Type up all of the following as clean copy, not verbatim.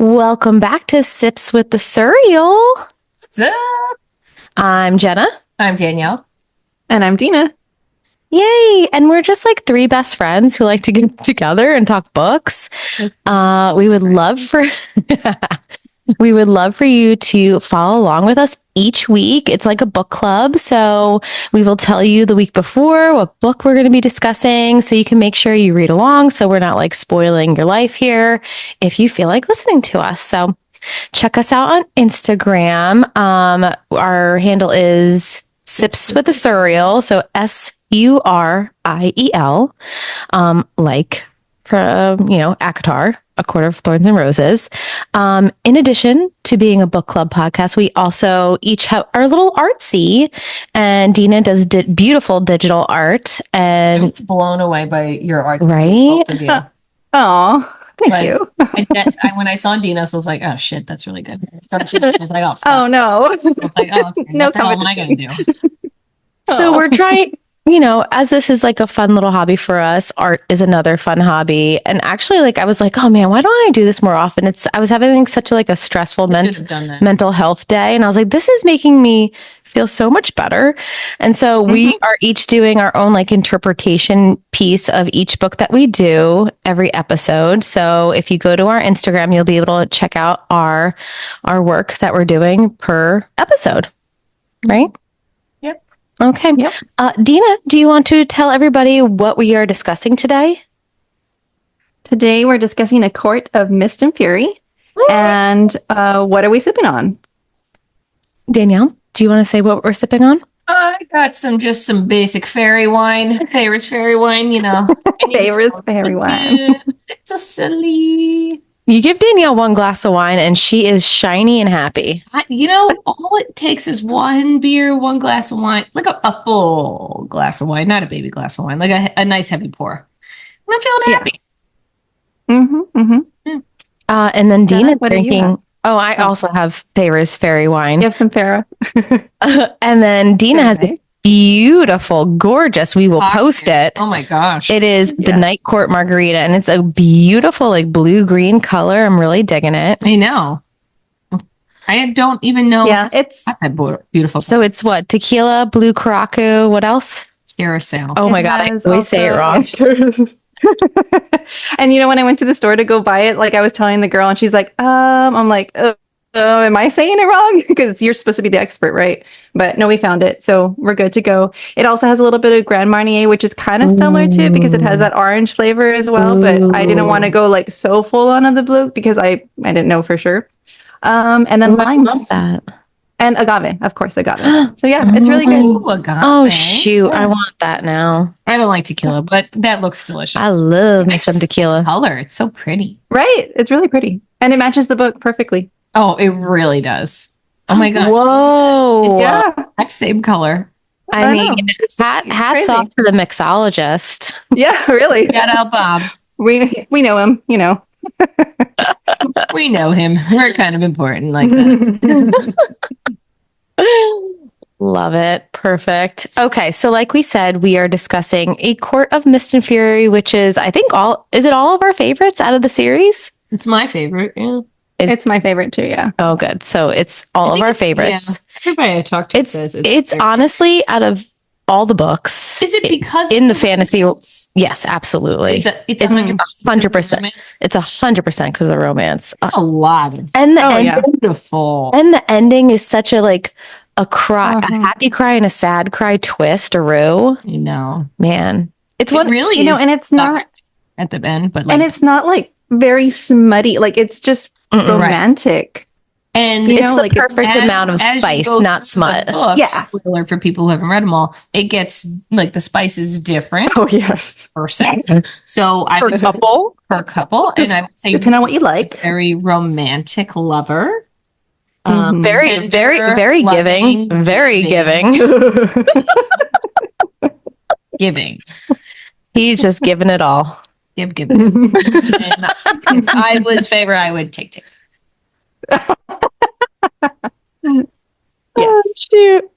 Welcome back to Sips with the Suriel. What's up? I'm Jenna. I'm Danielle. And I'm Dina. Yay! And we're just like three best friends who like to get together and talk books. We would love for we would love for you to follow along with us each week. It's like a book club. So we will tell you the week before what book we're going to be discussing so you can make sure you read along so we're not like spoiling your life here if you feel like listening to us. So check us out on Instagram. Our handle is Sips with the Suriel. So Suriel, like from, ACOTAR, A Court of Thorns and Roses. In addition to being a book club podcast, we also each have our little artsy, and Dina does beautiful digital art. And I'm blown away by your art. Right? Oh, thank you. When I saw Dina's, I was like, oh shit, that's really good. So she was like, oh, oh no. I was like, oh, okay. No what the hell am I going to do? So we're trying, as this is like a fun little hobby for us, art is another fun hobby. And actually, I was like, oh man, why don't I do this more often? I was having such a stressful mental health day. And I was like, this is making me feel so much better. And so we are each doing our own interpretation piece of each book that we do every episode. So if you go to our Instagram, you'll be able to check out our work that we're doing per episode. Right? Okay. Yep. Dina, do you want to tell everybody what we are discussing today? Today we're discussing A Court of Mist and Fury. And what are we sipping on? Danielle, do you want to say what we're sipping on? I got some basic fairy wine. Favors fairy wine, Favors fairy wine. It's so silly. You give Danielle one glass of wine and she is shiny and happy. All it takes is one beer, one glass of wine, like a full glass of wine, not a baby glass of wine, like a nice heavy pour. I'm feeling happy. Yeah. And then Dina what drinking. Oh, I also have Favors Fairy Wine. You have some Farah. And then Dina has a beautiful, gorgeous. We will post it. Oh my gosh. It is the Night Court Margarita, and it's a beautiful, blue-green color. I'm really digging it. I know. I don't even know. Yeah, it's beautiful. So it's what? Tequila, blue Caracu, what else? Carousel. Oh my God, I always say it wrong. And when I went to the store to go buy it, I was telling the girl and she's like, I'm like, am I saying it wrong? Because you're supposed to be the expert, right? But no, we found it. So we're good to go. It also has a little bit of Grand Marnier, which is kind of similar to it because it has that orange flavor as well. But I didn't want to go so full on the blue because I didn't know for sure. And then limes. I love that. And agave, of course, agave. So yeah, it's really good. Ooh, agave. Oh shoot, I want that now. I don't like tequila, but that looks delicious. I love me some tequila. Color, it's so pretty. Right, it's really pretty. And it matches the book perfectly. Oh, it really does. Oh my God. Whoa. Yeah. Same color. I mean, hats off to the mixologist. Yeah, really. Shout out Bob. We know him, We know him. We're kind of important like that. Love it. Perfect. Okay, so like we said, we are discussing A Court of Mist and Fury, which is, I think, all of our favorites out of the series? It's my favorite, yeah. It's my favorite too, yeah. Oh, good. So it's all of our favorites. Yeah. Everybody I talk to says it's honestly out of all the books. Is it because in the fantasy? Yes, absolutely. It's 100%. It's 100% because of the romance. It's a lot of and the ending, beautiful. And the ending is such a cry, a happy cry and a sad cry twist. Man, it's it really is, and it's not at the end, but and it's not very smutty. It's just romantic. Right. And it's the perfect amount of spice, not smut. Yeah. Spoiler for people who haven't read them all. It gets the spice is different. Oh yes. Per se. So per couple. And I would say depending on what you like. Very romantic lover. Very, very, very giving. Very giving. Giving. He's just giving it all. Give. And if I was favor, I would take. Yes. Oh, shoot.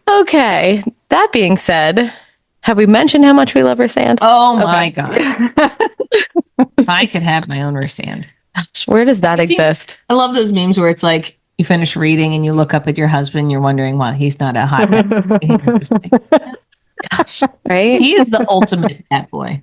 Okay. That being said, have we mentioned how much we love Rhysand? Oh my God. If I could have my own Rhysand. Where does that It's- exist? I love those memes where it's like you finish reading and you look up at your husband, you're wondering why he's not a hot gosh. Right? He is the ultimate bad boy.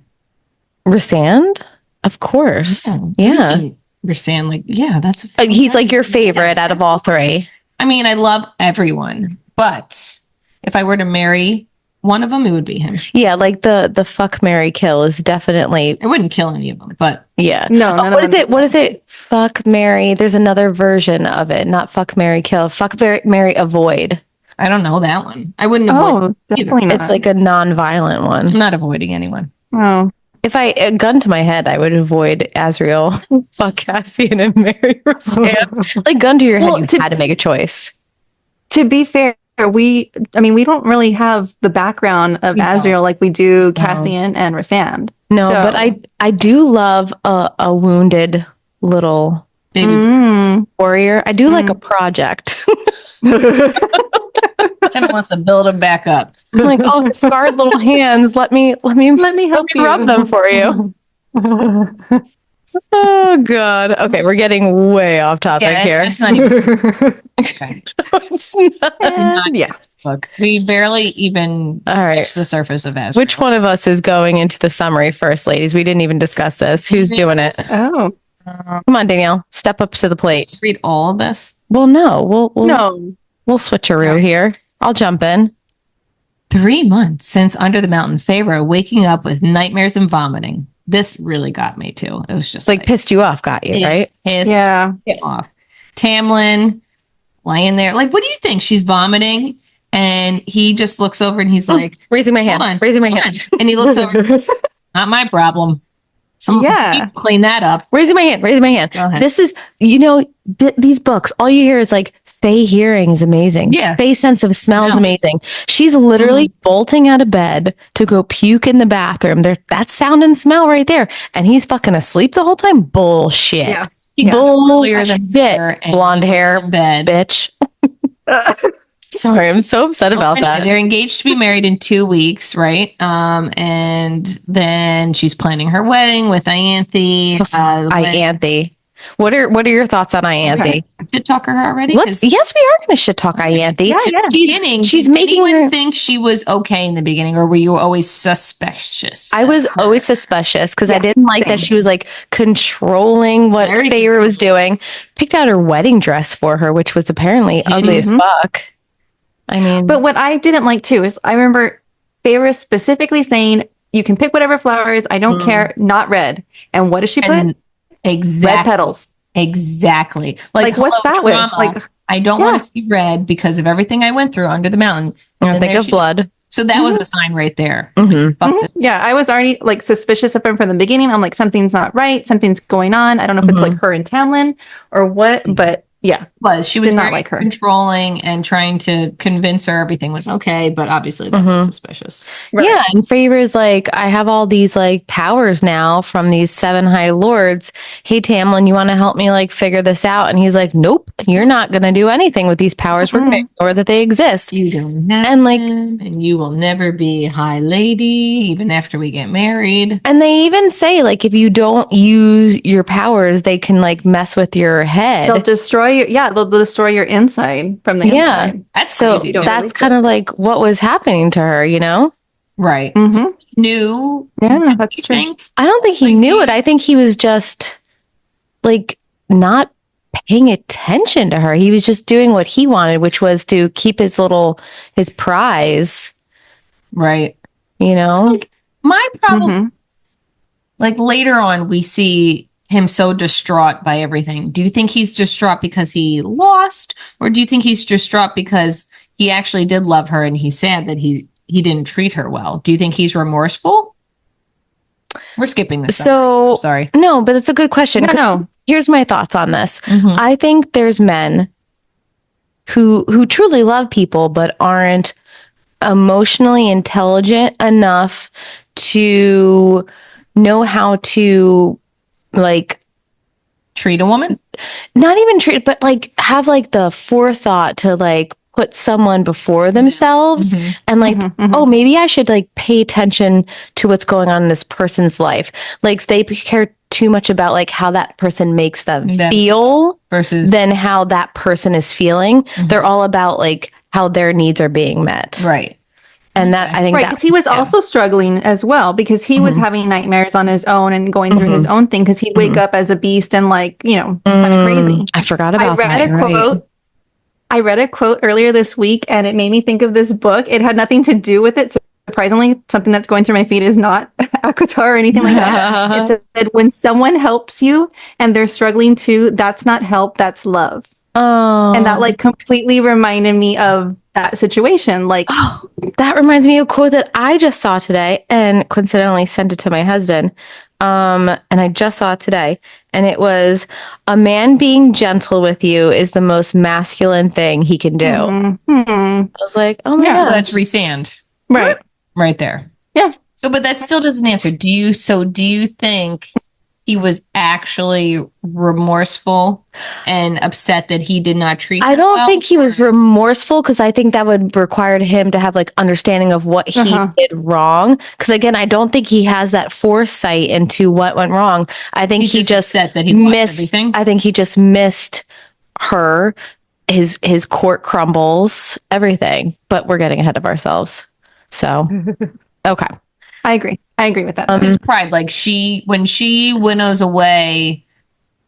Resand? Of course. Yeah. Resand, like, yeah, that's He's like your favorite out of all three. I mean, I love everyone, but if I were to marry one of them, it would be him. Yeah, like the fuck, marry, kill is definitely. I wouldn't kill any of them, but Yeah. No, What is it? What is it? Fuck, marry. There's another version of it. Not fuck, marry, kill. Fuck, marry, avoid. I don't know that one. I wouldn't avoid definitely not. It's like a non-violent I'm one. not avoiding anyone. Oh. If a gun to my head, I would avoid Azriel, fuck Cassian, and marry Roseanne. Like gun to your head, Well, you had to make a choice. To be fair, we don't really have the background of We don't. Azriel like we do Cassian and Rysand. No, So- but I do love a wounded little Baby. Mm. warrior. I do like a project. Kind of wants to build him back up. I'm like, oh, scarred little hands. Let me Let me help you. rub them for you. Oh God. Okay, we're getting way off topic here. It's not even okay. It's not. And yeah. Book. We barely even All right. touched the surface of Azrael. Which one of us is going into the summary first, ladies? We didn't even discuss this. Who's doing it? Oh. Come on, Danielle. Step up to the plate. Read all of this. Well, no. We'll No. we'll switcheroo here. I'll jump in. 3 months since Under the Mountain, Pharaoh waking up with nightmares and vomiting. This really got me too. It was just Like pissed you off, got you, right? pissed Yeah. off. Tamlin lying there. Like, what do you think? She's vomiting, and he just looks over and he's like, Raising my hand. Hold on, Raising my hold hand. on. And he looks over. Not my problem. Someone Yeah. clean that up. Raising my hand. Raising my hand. Go ahead. This is, these books, all you hear is like, Faye hearing is amazing. Yeah. Faye's sense of smell is No. amazing. She's literally bolting out of bed to go puke in the bathroom. That's sound and smell right there. And he's fucking asleep the whole time. Bullshit. Yeah. He got earlier Bullshit. than her and Blonde hair, in bed. bitch. Sorry, I'm so upset about Anyway, that. They're engaged to be married in 2 weeks, right? And then she's planning her wedding with Ianthe. Ianthe. What are your thoughts on Ianthe? Did talk her already? Yes, we are going to shit talk Ianthe. Yeah, yeah. Beginning, She's did making anyone her. think she was okay in the beginning, or were you always suspicious? I was of her? always suspicious because I Yeah, didn't like that same. she was like controlling what Very Feyre was doing. Picked out her wedding dress for her, which was apparently ugly as Mhm. fuck. I mean, But what I didn't like too is I remember Feyre specifically saying, "You can pick whatever flowers. I don't care. Not red." And what does she put? And exactly. Red petals. Exactly. Like, what's hello, that with? trauma. Like, I don't yeah. want to see red because of everything I went through under the mountain. I And think there of she- blood. So that was a sign right there. Mhm. Fuck Mhm. this. Yeah, I was already like suspicious of him from the beginning. I'm like, something's not right. Something's going on. I don't know if it's like her and Tamlin or what, but yeah. She was Did not very like her. controlling and trying to convince her everything was okay, but obviously that was Mhm. suspicious. Right. Yeah, and Feyre's like, I have all these like powers now from these 7 high lords. Hey Tamlin, you want to help me like figure this out? And he's like, nope, you're not gonna do anything with these powers. We're gonna ignore that they exist. You don't have And, like- them, and you will never be high lady even after we get married. And they even say like, if you don't use your powers, they can like mess with your head. They'll destroy your they'll destroy your inside from the Yeah. inside. That's So crazy. too. that's kind of like what was happening to her, you know? right. Mhm. New. Yeah, that's You true. think? I don't think he Like, knew he- it. I think he was just like not paying attention to her. He was just doing what he wanted, which was to keep his prize, Right. you know? Like, my problem, Mhm. like later on, we see him so distraught by everything. Do you think he's distraught because he lost, or do you think he's distraught because he actually did love her and he's sad that he didn't treat her well? Do you think he's remorseful? We're skipping this. So Sorry. no, but it's a good question. No, no. Here's my thoughts on this. Mhm. I think there's men who truly love people but aren't emotionally intelligent enough to know how to like Treat a woman. not even treat but like have like the forethought to like put someone before themselves Mhm. and like Mhm, mhm. oh maybe I should like pay attention to what's going on in this person's life, like they care too much about like how that person makes them Them feel versus than how that person is feeling. Mhm. They're all about like how their needs are being met. right. And that I think Right, that because he was also struggling as well because he was Mhm. having nightmares on his own and going through his own thing because he'd wake Mhm. up as a beast and like, kind of crazy. I forgot about I read that. a You're right. quote. I read a quote earlier this week and it made me think of this book. It had nothing to do with it. Surprisingly, something that's going through my feed is not Akatar or anything like that. It said, when someone helps you and they're struggling too, that's not help, that's love. Oh, And that like completely reminded me of that situation. Like, oh, that reminds me of a quote that I just saw today and coincidentally sent it to my husband. And I just saw it today. And it was, a man being gentle with you is the most masculine thing he can do. I was like, oh my Yeah, So gosh. that's resand right. there. Yeah. So, but that still doesn't answer. Do you think he was actually remorseful and upset that he did not treat I her don't well? think he was remorseful because I think that would require him to have like understanding of what he did wrong. Because again, I don't think he has that foresight into what went wrong. I think He's he just upset that he lost missed everything. I think he just missed her, his court crumbles, everything. But we're getting ahead of ourselves. So okay. I agree with that. It's his pride. Like when she winnows away.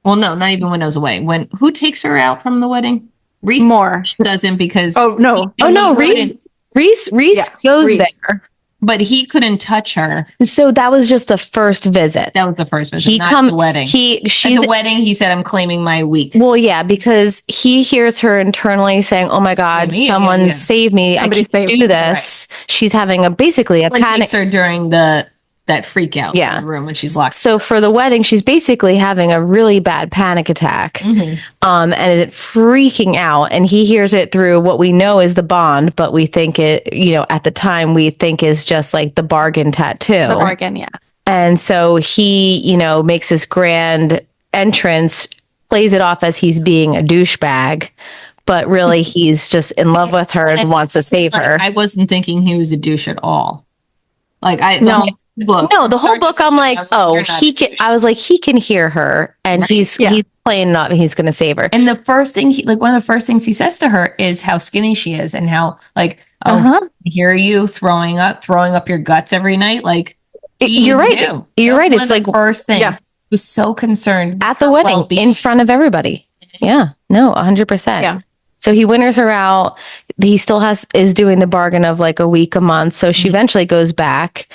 Well, no, not even winnows away. Who takes her out from the wedding? Reese More. doesn't because Oh no. Reese goes Reese. there. but he couldn't touch her. So that was just the first visit. That was the first visit, not the wedding. She's At the wedding, he said, "I'm claiming my week." well, yeah, because he hears her internally saying, "Oh my God, Yeah, someone yeah. save me! Somebody I can't save do me." this." She's having basically a Like panic. takes her during that freak out in the room when she's locked. So for the wedding, she's basically having a really bad panic attack, Mhm. and is freaking out. And he hears it through what we know is the bond, but we think it, at the time we think is just like the bargain tattoo. The bargain, yeah. And so he, makes this grand entrance, plays it off as he's being a douchebag, but really he's just in love with her and wants to save her. I wasn't thinking he was a douche at all. Like No, the whole book, I'm like, oh, he can. I was like, he can hear her, and Right. he's playing not. He's going to save her. And the first thing, one of the first things he says to her is how skinny she is, and how like, I hear you throwing up your guts every night. Like, You're right. knew. You're right. One It's of the like first things. Yeah. He was so concerned at the wedding in front of everybody. Yeah, no, 100%. Yeah. So he winters her out. He still is doing the bargain of like a week, a month. So she eventually goes back.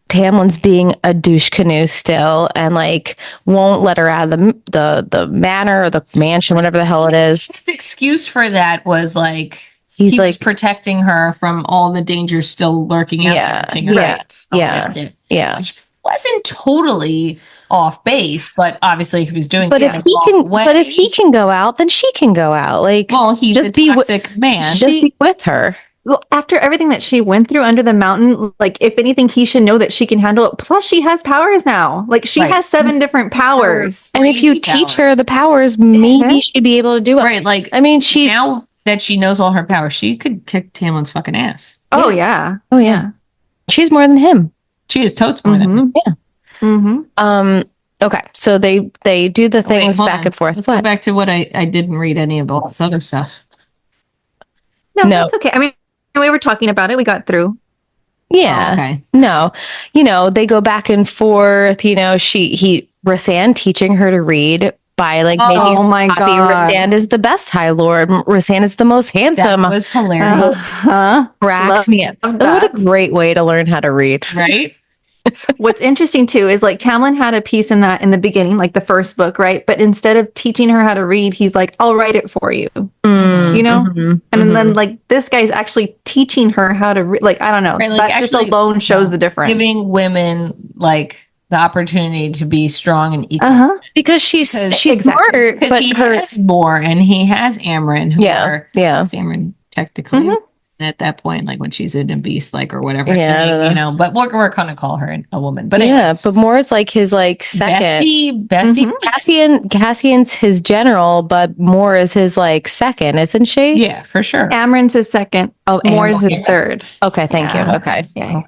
Tamlin's being a douche canoe still, and like won't let her out of the manor or the mansion, whatever the hell it is. His excuse for that was like He's he like, was protecting her from all the dangers still lurking out there. Yeah. Which wasn't totally off base, but obviously he was doing. But if he can go out, then she can go out. Like, well, he's just a toxic man. Just be with her. Well, after everything that she went through under the mountain, like if anything, he should know that she can handle it. Plus, she has powers now. Like she has 7 different powers. And if you teach her the powers, maybe she'd be able to do it. Right. Like, I mean, now that she knows all her powers, she could kick Tamlin's fucking ass. Oh yeah. Oh yeah. She's more than him. She is totes more than him. Yeah. Mm-hmm. Okay. So they do the things back and forth. Let's go back to what I didn't read any of all this other stuff. No, that's okay. I mean, we were talking about it. We got through. Yeah. Oh, okay. No. They go back and forth. Rasan teaching her to read by like making oh my copy. God. Rasan is the best High Lord. Rasan is the most handsome. That was hilarious. Cracked me up. What a great way to learn how to read. Right? What's interesting too is like Tamlin had a piece in that in the beginning, like the first book, right? But instead of teaching her how to read, he's like, I'll write it for you. And then like this guy's actually teaching her how to read. Like, I don't know. Right, like, that just alone shows the difference. Giving women like the opportunity to be strong and equal. Because she's Exactly. smart, But but he her has more, and he has Amryn, who yeah. Amryn technically at that point, like when she's in a beast, like or whatever. Yeah, I don't know. But we're gonna call her a woman. But anyway, but more is like his like second. Bestie. Cassian's his general, but Moore is his like second, isn't she? Yeah, for sure. Amryn's his second. Oh, Moore is his third. Okay, thank you. Okay. Yeah.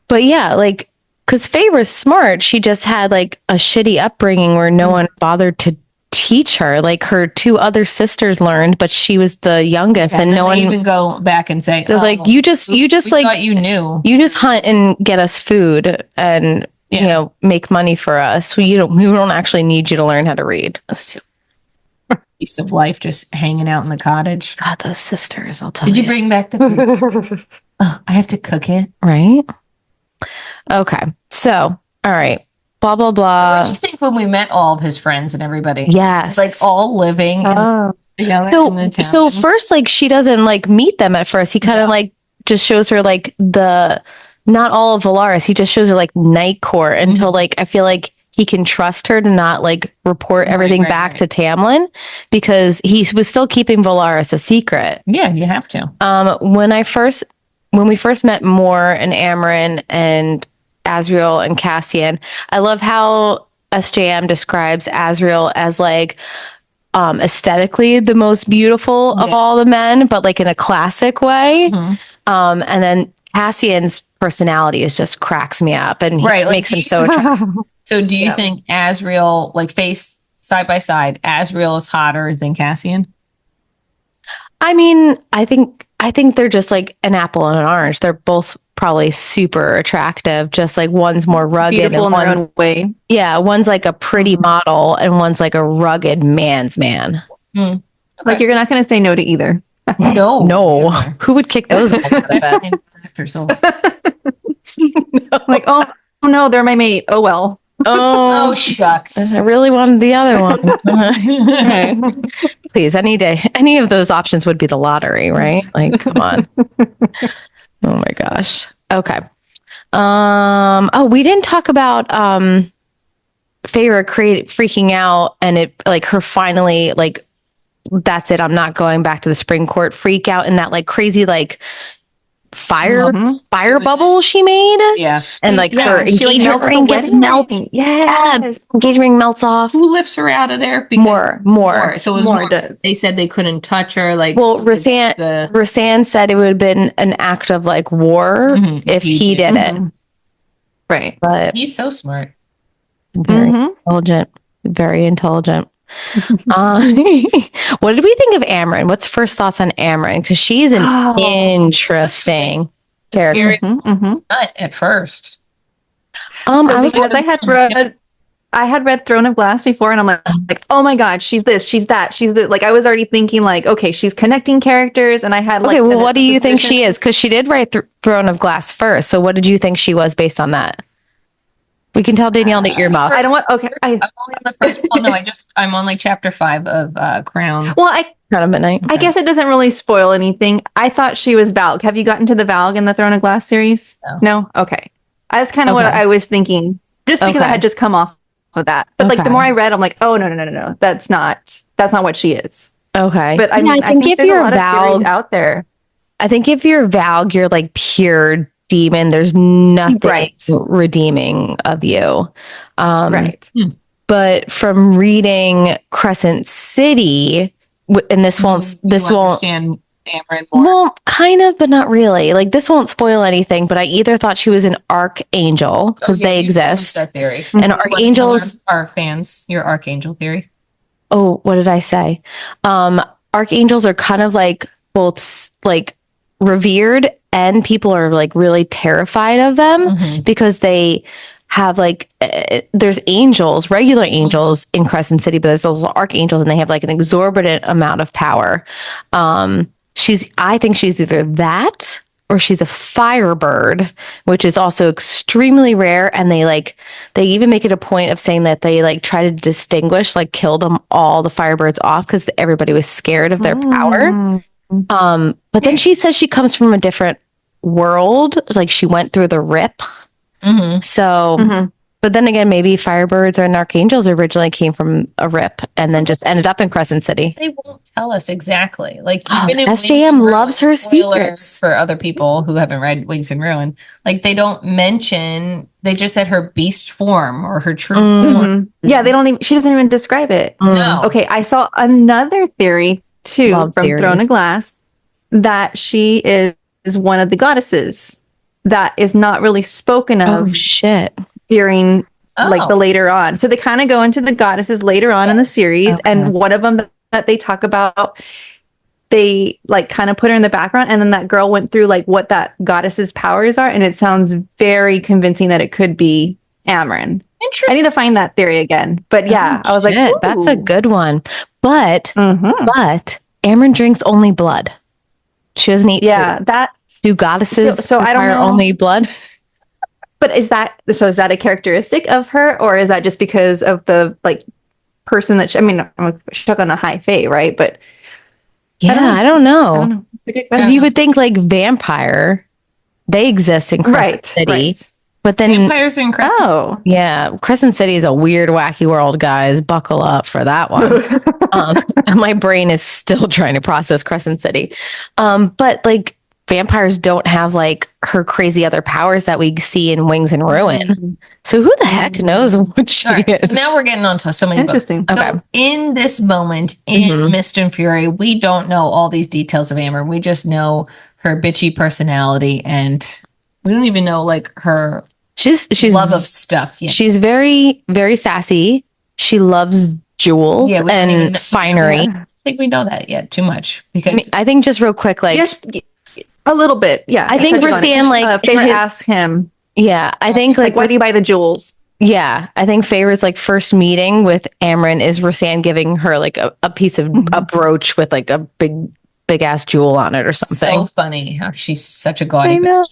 But yeah, like because Feyre's smart. She just had like a shitty upbringing where no one bothered to teach her. Like her two other sisters learned, but she was the youngest, and no one even go back and say, they're like, you just we like thought you knew. you just hunt and get us food and you know make money for us. We don't actually need you to learn how to read. Piece of life just hanging out in the cottage. God, those sisters, I'll tell you. Did you bring back the food? Oh, I have to cook it. Right? Okay. So, all right. Blah, blah, What blah. did you think when we met all of his friends and everybody? Yes. Like all living together in the town. So first, like, she doesn't like meet them at first. He kind of like just shows her like not all of Valaris. He just shows her like Night Court until like, I feel like he can trust her to not like report everything back to Tamlin because he was still keeping Valaris a secret. Yeah, you have to. When we first met Moore and Amarin and Azriel and Cassian, I love how SJM describes Azriel as like aesthetically the most beautiful of all the men, but like in a classic way. And then Cassian's personality is just cracks me up and he makes him so attractive. So do you think Azriel, like face side by side, Azriel is hotter than Cassian? I mean, I think they're just like an apple and an orange. They're both probably super attractive. Just like one's more rugged beautiful and in their own way. Yeah, one's like a pretty model and one's like a rugged man's man. Okay. Like you're not going to say no to either. No. Who would kick those? After so. Like, oh no, they're my mate. Oh well. Oh shucks. I really wanted the other one. Please, any of those options would be the lottery, right? Like, come on. Oh my gosh. Okay. We didn't talk about Feyre freaking out and it like her finally like that's it. I'm not going back to the spring court freak out and that like crazy like fire bubble she made. Yeah. And like her engagement ring gets melted. Yeah. Engagement ring melts off. Who lifts her out of there? More. So it was more. They said they couldn't touch her. Like, well, Rasan said it would have been an act of like war if he did it. Right. But he's so smart. Very intelligent. Very intelligent. What did we think of Amarin? What's first thoughts on Amarin? Because she's an interesting character. Not at first. I had read Throne of Glass before, and I'm like, oh my god, she's this, she's that, she's that. Like I was already thinking, like, okay, she's connecting characters, and I had like, okay, well, what do you think she is? Because she did write Throne of Glass first. So what did you think she was based on that? We can tell Danielle to earmuffs. I don't want. Okay, I'm only on the first. Well, no, I'm on like chapter 5 of Crown. Well, Crown of Midnight. I guess it doesn't really spoil anything. I thought she was Valg. Have you gotten to the Valg in the Throne of Glass series? No. Okay, that's kind of what I was thinking. Just because I had just come off of that, but like the more I read, I'm like, oh no, that's not what she is. Okay, but I mean, I think if you're a Valg out there, I think if you're Valg, you're like pure demon. There's nothing redeeming of you. But from reading Crescent City, and this won't understand Amarin more. Well, kind of, but not really. Like this won't spoil anything, but I either thought she was an archangel because they exist. That theory. And archangels are fans. Your archangel theory. Oh, what did I say? Archangels are kind of like both like revered and people are like really terrified of them because they have like there's angels, regular angels in Crescent City, but there's also archangels and they have like an exorbitant amount of power. I think she's either that or she's a firebird, which is also extremely rare. And they even make it a point of saying that they like try to distinguish, like kill them all the firebirds off because everybody was scared of their power. But then she says she comes from a different world. Like she went through the rip. So, but then again, maybe firebirds and archangels originally came from a rip and then just ended up in Crescent City. They won't tell us exactly. Like SJM loves her secrets for other people who haven't read Wings and Ruin. Like they don't mention. They just said her beast form or her true form. Yeah, they don't even. She doesn't even describe it. No. Okay, I saw another theory too from Throne of Glass that she is one of the goddesses that is not really spoken of Oh shit. during like Oh. the later on. So they kind of go into the goddesses later on in the series, Okay. and one of them that they talk about, they like kind of put her in the background, and then that girl went through like what that goddess's powers are, and it sounds very convincing that it could be Amryn. I Interesting. need to find that theory again, but yeah, I was like, Shit, that's a ooh. good one. But Mhm. Amryn drinks only blood. She doesn't eat Yeah, food. that. Do goddesses So I don't require know. only blood? But is that a characteristic of her, or is that just because of the like person that she, I mean, I'm stuck on a high fae, right? But Yeah, I don't I know. don't know. It's a good Because question. you would think like vampire, they exist in Crescent Right, City. right. But then, Vampires are in Crescent. Oh. yeah, Crescent City is a weird, wacky world, guys. Buckle up for that one. And my brain is still trying to process Crescent City. But like vampires don't have like her crazy other powers that we see in Wings and Ruin. So who the heck knows what she All right, is? so now we're getting onto so many books. Interesting. Okay. So in this moment in Mhm. Mist and Fury, we don't know all these details of Amber. We just know her bitchy personality, and we don't even know like her She's love of stuff. Yeah. she's very, very sassy. She loves jewels Yeah, we don't even and know- finery. Yeah. I think we know that yet too much because I mean, I think just real quick, like, Yes, a little bit. Yeah. I think touched on it. Rhysand, like, Feyre his- asks him, yeah, I think like, why do you buy the jewels? yeah, I think Feyre's like first meeting with Amryn is Rhysand giving her like a piece of a brooch with like a big ass jewel on it or something. so funny how she's such a gaudy. I know.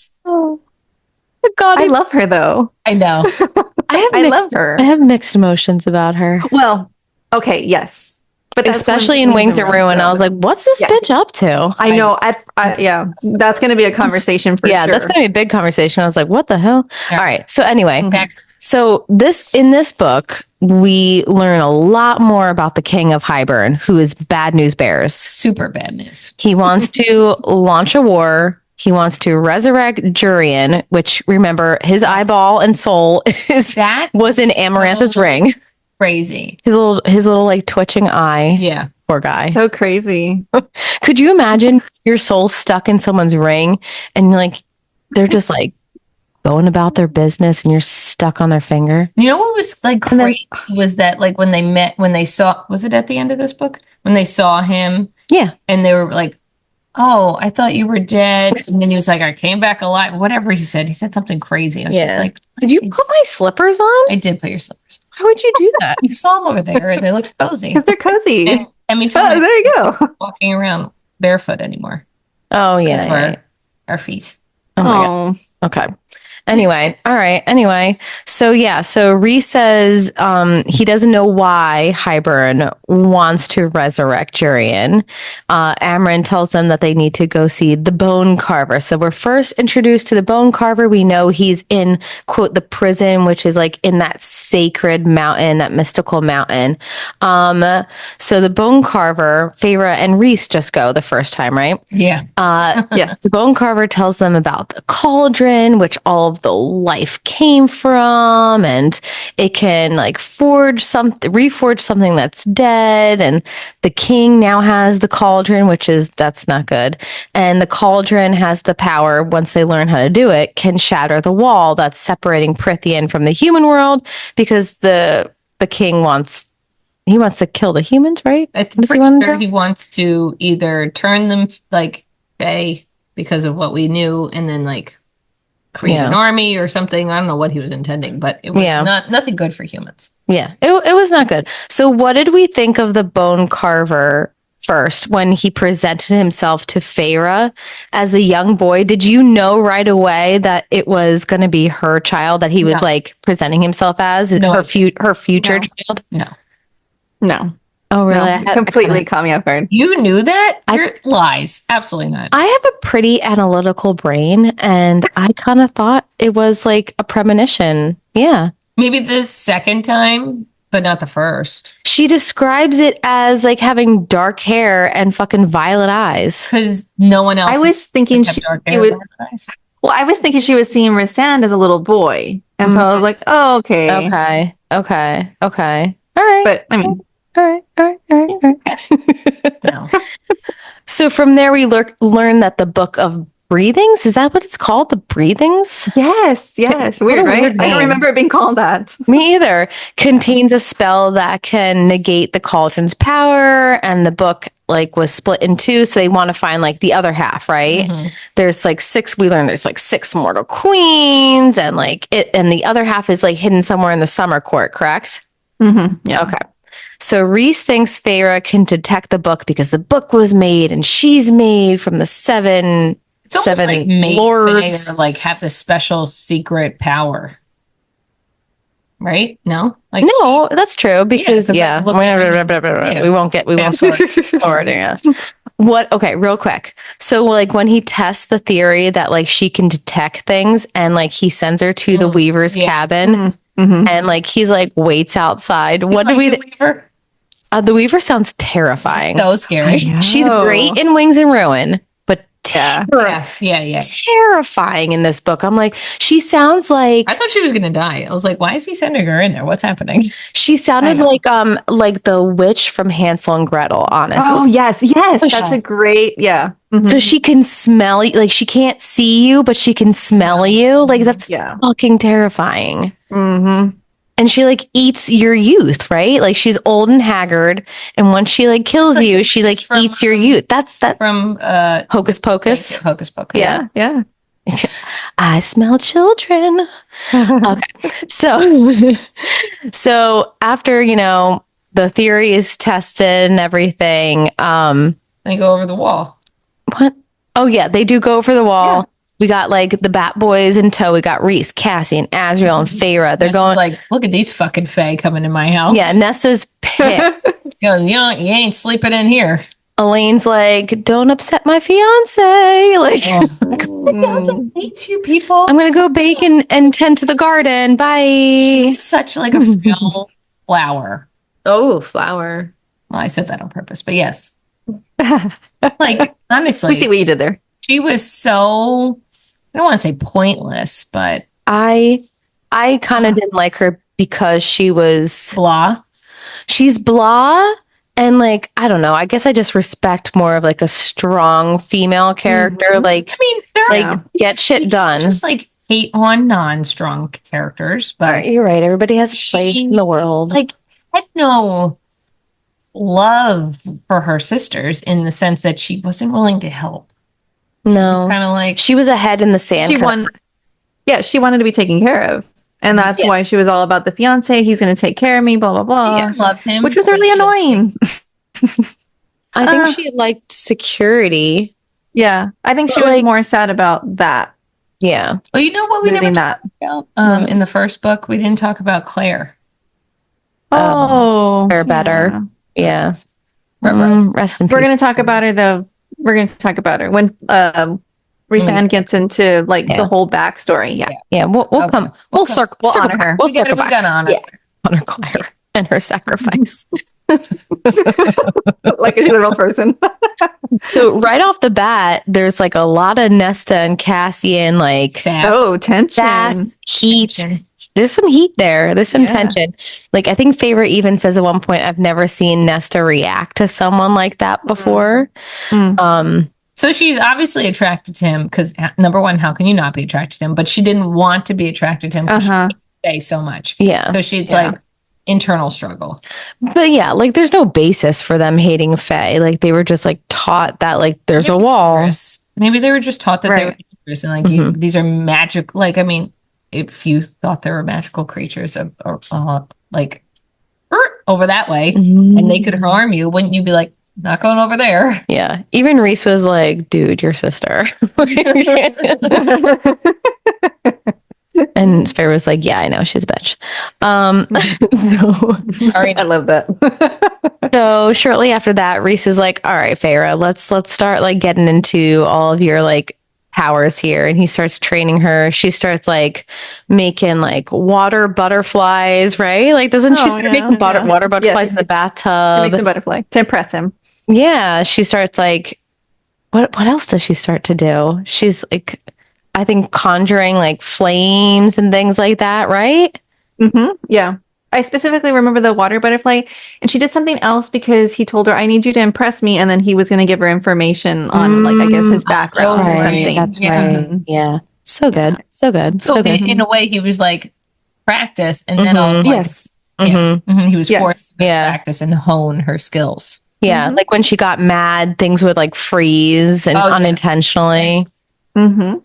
God, I love her though. I know. I love her. I have mixed emotions about her, Well, okay, yes, but that's especially when in Wings of Ruin. I was like, "What's this Yeah. bitch up to?" I know. Yeah, that's going to be a conversation for Yeah, sure. that's gonna be a big conversation. I was like, "What the hell?" Yeah. All right. So anyway, Mhm. Back so in this book, we learn a lot more about the King of Hybern, who is Bad News Bears. super bad news. He wants to launch a war. He wants to resurrect Jurian, which remember his eyeball and soul That was in Amarantha's so ring. crazy. His little like twitching eye. Yeah. Poor guy. So crazy. Could you imagine your soul stuck in someone's ring and like they're just like going about their business and you're stuck on their finger? You know what was like And then- crazy was that like when they saw, was it at the end of this book when they saw him Yeah. and they were like, "Oh, I thought you were dead," and then he was like, "I came back alive." Whatever he said something crazy. I was just Yeah. like, Did you It's- put my slippers on? I did put your slippers. Why would you do that? I saw them over there. They looked cozy. Because they're cozy. And I mean, Oh, there you go. walking around barefoot anymore Oh yeah. for yeah, yeah. our feet. Oh my God. Oh, Okay. Anyway, all right. Anyway, so yeah, so Rhys says he doesn't know why Hybern wants to resurrect Jurian. Amryn tells them that they need to go see the Bone Carver. So we're first introduced to the Bone Carver. We know he's in quote the prison, which is like in that sacred mountain, that mystical mountain. So the Bone Carver, Feyre and Rhys just go the first time, right? Yeah. yes. The Bone Carver tells them about the cauldron, which all of the life came from, and it can like reforge something that's dead. And the king now has the cauldron, that's not good. And the cauldron has the power, once they learn how to do it, can shatter the wall that's separating Prithian from the human world, because the king wants to kill the humans, right? I Does he think want to he wants to either turn them like Fae because of what we knew, and then like create an army or something. I don't know what he was intending, but it was nothing good for humans. Yeah, it was not good. So what did we think of the Bone Carver first when he presented himself to Feyre as a young boy? Did you know right away that it was going to be her child that he was No. like presenting himself as? No. her future No. child? No. Oh, really? No. Completely caught me off guard. You knew that? I- You're lies. Absolutely not. I have a pretty analytical brain, and I kind of thought it was like a premonition. Yeah. Maybe the second time, but not the first. She describes it as like having dark hair and fucking violet eyes. Because no one else I was thinking had she dark hair was. and dark eyes. Well, I was thinking she was seeing Rhysand as a little boy, and so I was like, "Oh, okay." Okay. All right. But I mean, All right. No. So from there, we learn that the Book of breathings. Is that what it's called? The breathings? Yes. What a Weird, right? weird I don't name. remember it being called that. Me either. Contains a spell that can negate the cauldron's power, and the book like was split in two, so they want to find like the other half, right? Mhm. There's like six. We learned there's like six mortal queens, and like it, and the other half is like hidden somewhere in the summer court. Correct? Yeah. Okay. So Reese thinks Feyre can detect the book because the book was made, and she's made from the seven. It's almost Seven like make lords. Feyre, like have this special secret power, right? No, like No, that's true because 'cause, yeah, like, look- we won't forward. Yeah. What? Okay, real quick. So like when he tests the theory that like she can detect things, and like he sends her to the Weaver's cabin, and like he's like waits outside. What do we? the Weaver? The Weaver sounds terrifying. So scary. She's great in Wings and Ruin, but Yeah. terrifying in this book. I'm like, she sounds like I thought she was gonna die. I was like, why is he sending her in there? What's happening? she sounded like the witch from Hansel and Gretel, honestly. Oh, yes. That's a great, yeah. Because she can smell you, like she can't see you, but she can smell you. Like that's fucking terrifying. And she like eats your youth, right? Like she's old and haggard, and once she like kills you, she like eats your youth. That's From Hocus Pocus. Hocus Pocus. Yeah. I smell children. Okay. So after, the theory is tested and everything, They go over the wall. what? Oh yeah, they do go over the wall. Yeah. We got like the Bat Boys in tow. We got Reese, Cassie, and Azriel and Feyre. They're going like, look at these fucking Fae coming to my house. Yeah, Nessa's pissed. Goes, you ain't sleeping in here. Elaine's like, don't upset my fiance. Like, my fiance hates you people. I'm gonna go bake and tend to the garden. Bye. Such like a real flower. Oh, flower. Well, I said that on purpose, but yes. Like, honestly, we see what you did there. She was so, I don't want to say pointless, but I kind of didn't like her because she was blah. She's blah. And like, I don't know, I guess I just respect more of like a strong female character. Like, I mean, they're get shit done. Just like hate on non-strong characters, but you're right. Everybody has a place in the world. Like, had no love for her sisters in the sense that she wasn't willing to help. No, kind of like she was a head in the sand. She wanted to be taken care of, and that's why she was all about the fiance. He's going to take care of me. Blah blah blah. Yeah, love him, which was really annoying. I think she liked security. Yeah, I think she was more sad about that. Yeah. Well, you know what we never talked about in the first book? We didn't talk about Claire. Oh, they're better. Yeah. Rest in peace. We're going to talk about her though. We're going to talk about her when Rhys-Anne gets into like the whole backstory. Yeah. We'll come. We'll circle. We'll honor her. We got to honor her. Honor Claire and her sacrifice. Like she's a real person. So right off the bat, there's like a lot of Nesta and Cassian like tension, heat. There's some heat there. There's some tension. Like I think Feyre even says at one point, "I've never seen Nesta react to someone like that before." So she's obviously attracted to him because number one, how can you not be attracted to him? But she didn't want to be attracted to him because she hated Faye so much. Yeah, so she's like internal struggle. But yeah, like there's no basis for them hating Faye. Like they were just like taught that like there's a wall. Maybe they were just taught that they were dangerous and like these are magic. Like I mean, if you thought there were magical creatures or like over that way and they could harm you, wouldn't you be like, not going over there? Yeah. Even Reese was like, dude, your sister. And Fair was like, yeah, I know, she's a bitch. Sorry, I love that. So shortly after that, Reese is like, all right, Feyre, let's start like getting into all of your like powers here. And he starts training her. She starts like making like water butterflies, right? Like doesn't she start making water butterflies in the bathtub? She makes a butterfly to impress him. Yeah. She starts like what else does she start to do? She's like, I think conjuring like flames and things like that, right? Yeah. I specifically remember the water butterfly, and she did something else because he told her, "I need you to impress me," and then he was going to give her information on, like, I guess his background or right. something. That's Yeah. right. Yeah. So good. So good. So So good. in a way, he was like practice, and then all Mhm. like, Yes. yeah, he was Yes. forced to Yeah. practice and hone her skills. Yeah. Like when she got mad, things would like freeze and Oh, yeah. unintentionally. Mm-hmm.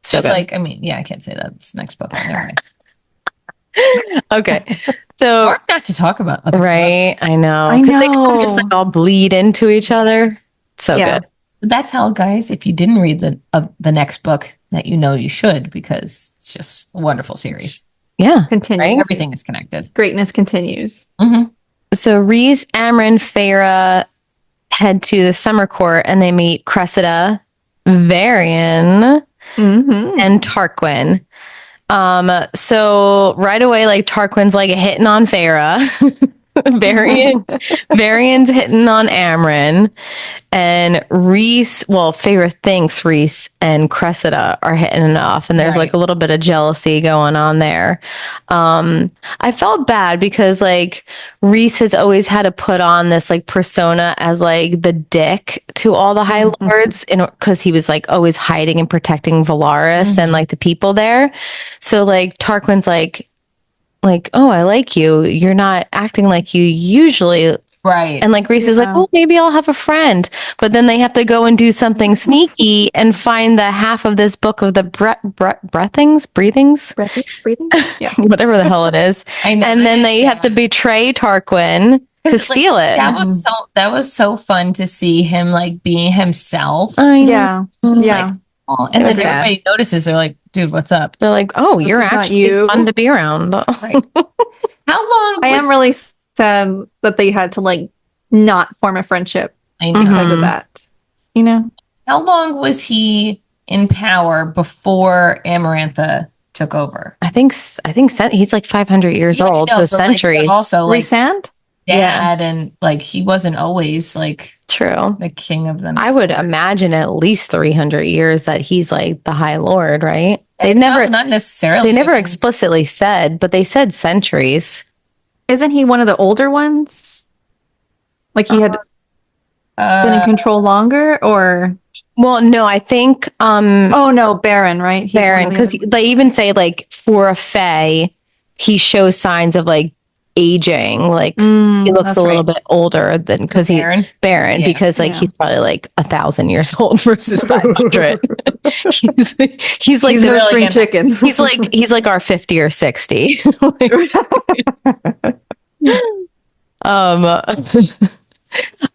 So Just good. like, I mean, yeah, I can't say that. This next book. Never mind. Okay. So, Or not to talk about other right. books. I know. I 'Cause they kind of just know. like all bleed into each other. So Yeah. good. That's how, guys, if you didn't read the next book, that you should, because it's just a wonderful series. Yeah. Continue. Right? Everything is connected. Greatness continues. So Rhys, Amryn, Feyre head to the summer court and they meet Cressida, Varian, Mm-hmm. and Tarquin. So right away, like Tarquin's like hitting on Feyre. Varian's hitting on Amryn. And Rhys, well, Feyre thinks Rhys and Cressida are hitting it off, and there's like a little bit of jealousy going on there. I felt bad because like Rhys has always had to put on this like persona as like the dick to all the High Lords, because he was like always hiding and protecting Valaris and like the people there. So like Tarquin's like, oh, I like you. You're not acting like you usually. Right. And like Rhys is like, oh, maybe I'll have a friend. But then they have to go and do something sneaky and find the half of this book of the breathings, Breathing? Yeah. whatever the hell it is. I know. And then they have to betray Tarquin to steal it. That was so fun to see him like being himself. I know. Yeah. Just Yeah. like, oh, and It was then sad. everybody notices. They're like, dude, what's up? They're like, oh, you're is not actually you. fun to be around. Right. How long I am really sad that they had to like not form a friendship I know. because of that. You know? How long was he in power before Amarantha took over? I think he's like 500 years Yeah, I old, know, so but, like, centuries. also, like Resand? dad, and like he wasn't always like True. the king of them. I would imagine at least 300 years that he's like the High Lord, right? They No, never, not necessarily. they never explicitly said, but they said centuries. Isn't he one of the older ones? Like he had been in control longer, or Well, no, I think oh no, Baron, right? He's Baron, one of the because they even say like for a Fae, he shows signs of like aging, like he looks that's a little right. bit older than because Baron? Baron, Yeah. because like Yeah. he's probably like 1,000 years old versus 500. he's like He's the no spring chicken. he's like our 50 or 60.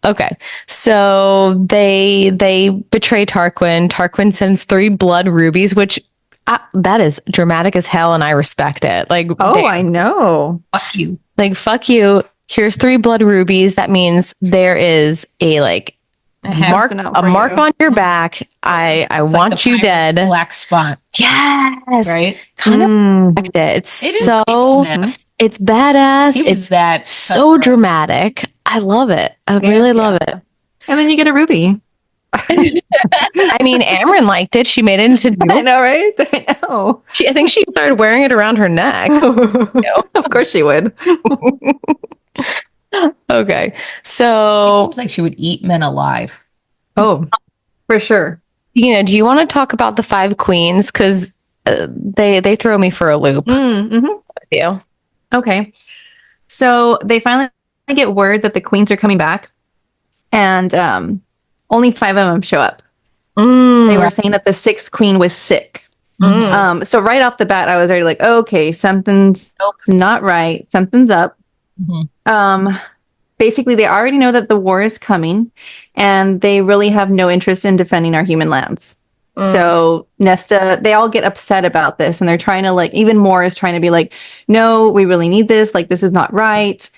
Okay, so they betray Tarquin. Tarquin sends 3 blood rubies, which that is dramatic as hell, and I respect it. Like, Oh, I know. Fuck you. like fuck you. Here's 3 blood rubies. That means there is a like mark Something out for mark you. on your back. I It's like want the you Pirate's dead. black spot, Yes, right? kind of Mm. respect it. It's It is so evilness. it's badass. He was It's that so cutthroat. dramatic. I love it. I really love it. And then you get a ruby. I mean, Amryn liked it. She made it into I jewelry. know, right? I know. I think she started wearing it around her neck. Of course she would. Okay, so Seems like she would eat men alive. Oh, for sure. do you want to talk about the 5 queens? Because they throw me for a loop. Mm-hmm. With you. Okay. So they finally get word that the queens are coming back, and only 5 of them show up. They were saying that the 6th queen was sick. So right off the bat, I was already like, okay, something's not right. Something's up. Basically, they already know that the war is coming, and they really have no interest in defending our human lands. So Nesta, they all get upset about this, and they're trying to like, even more is trying to be like, no, we really need this. Like, this is not right.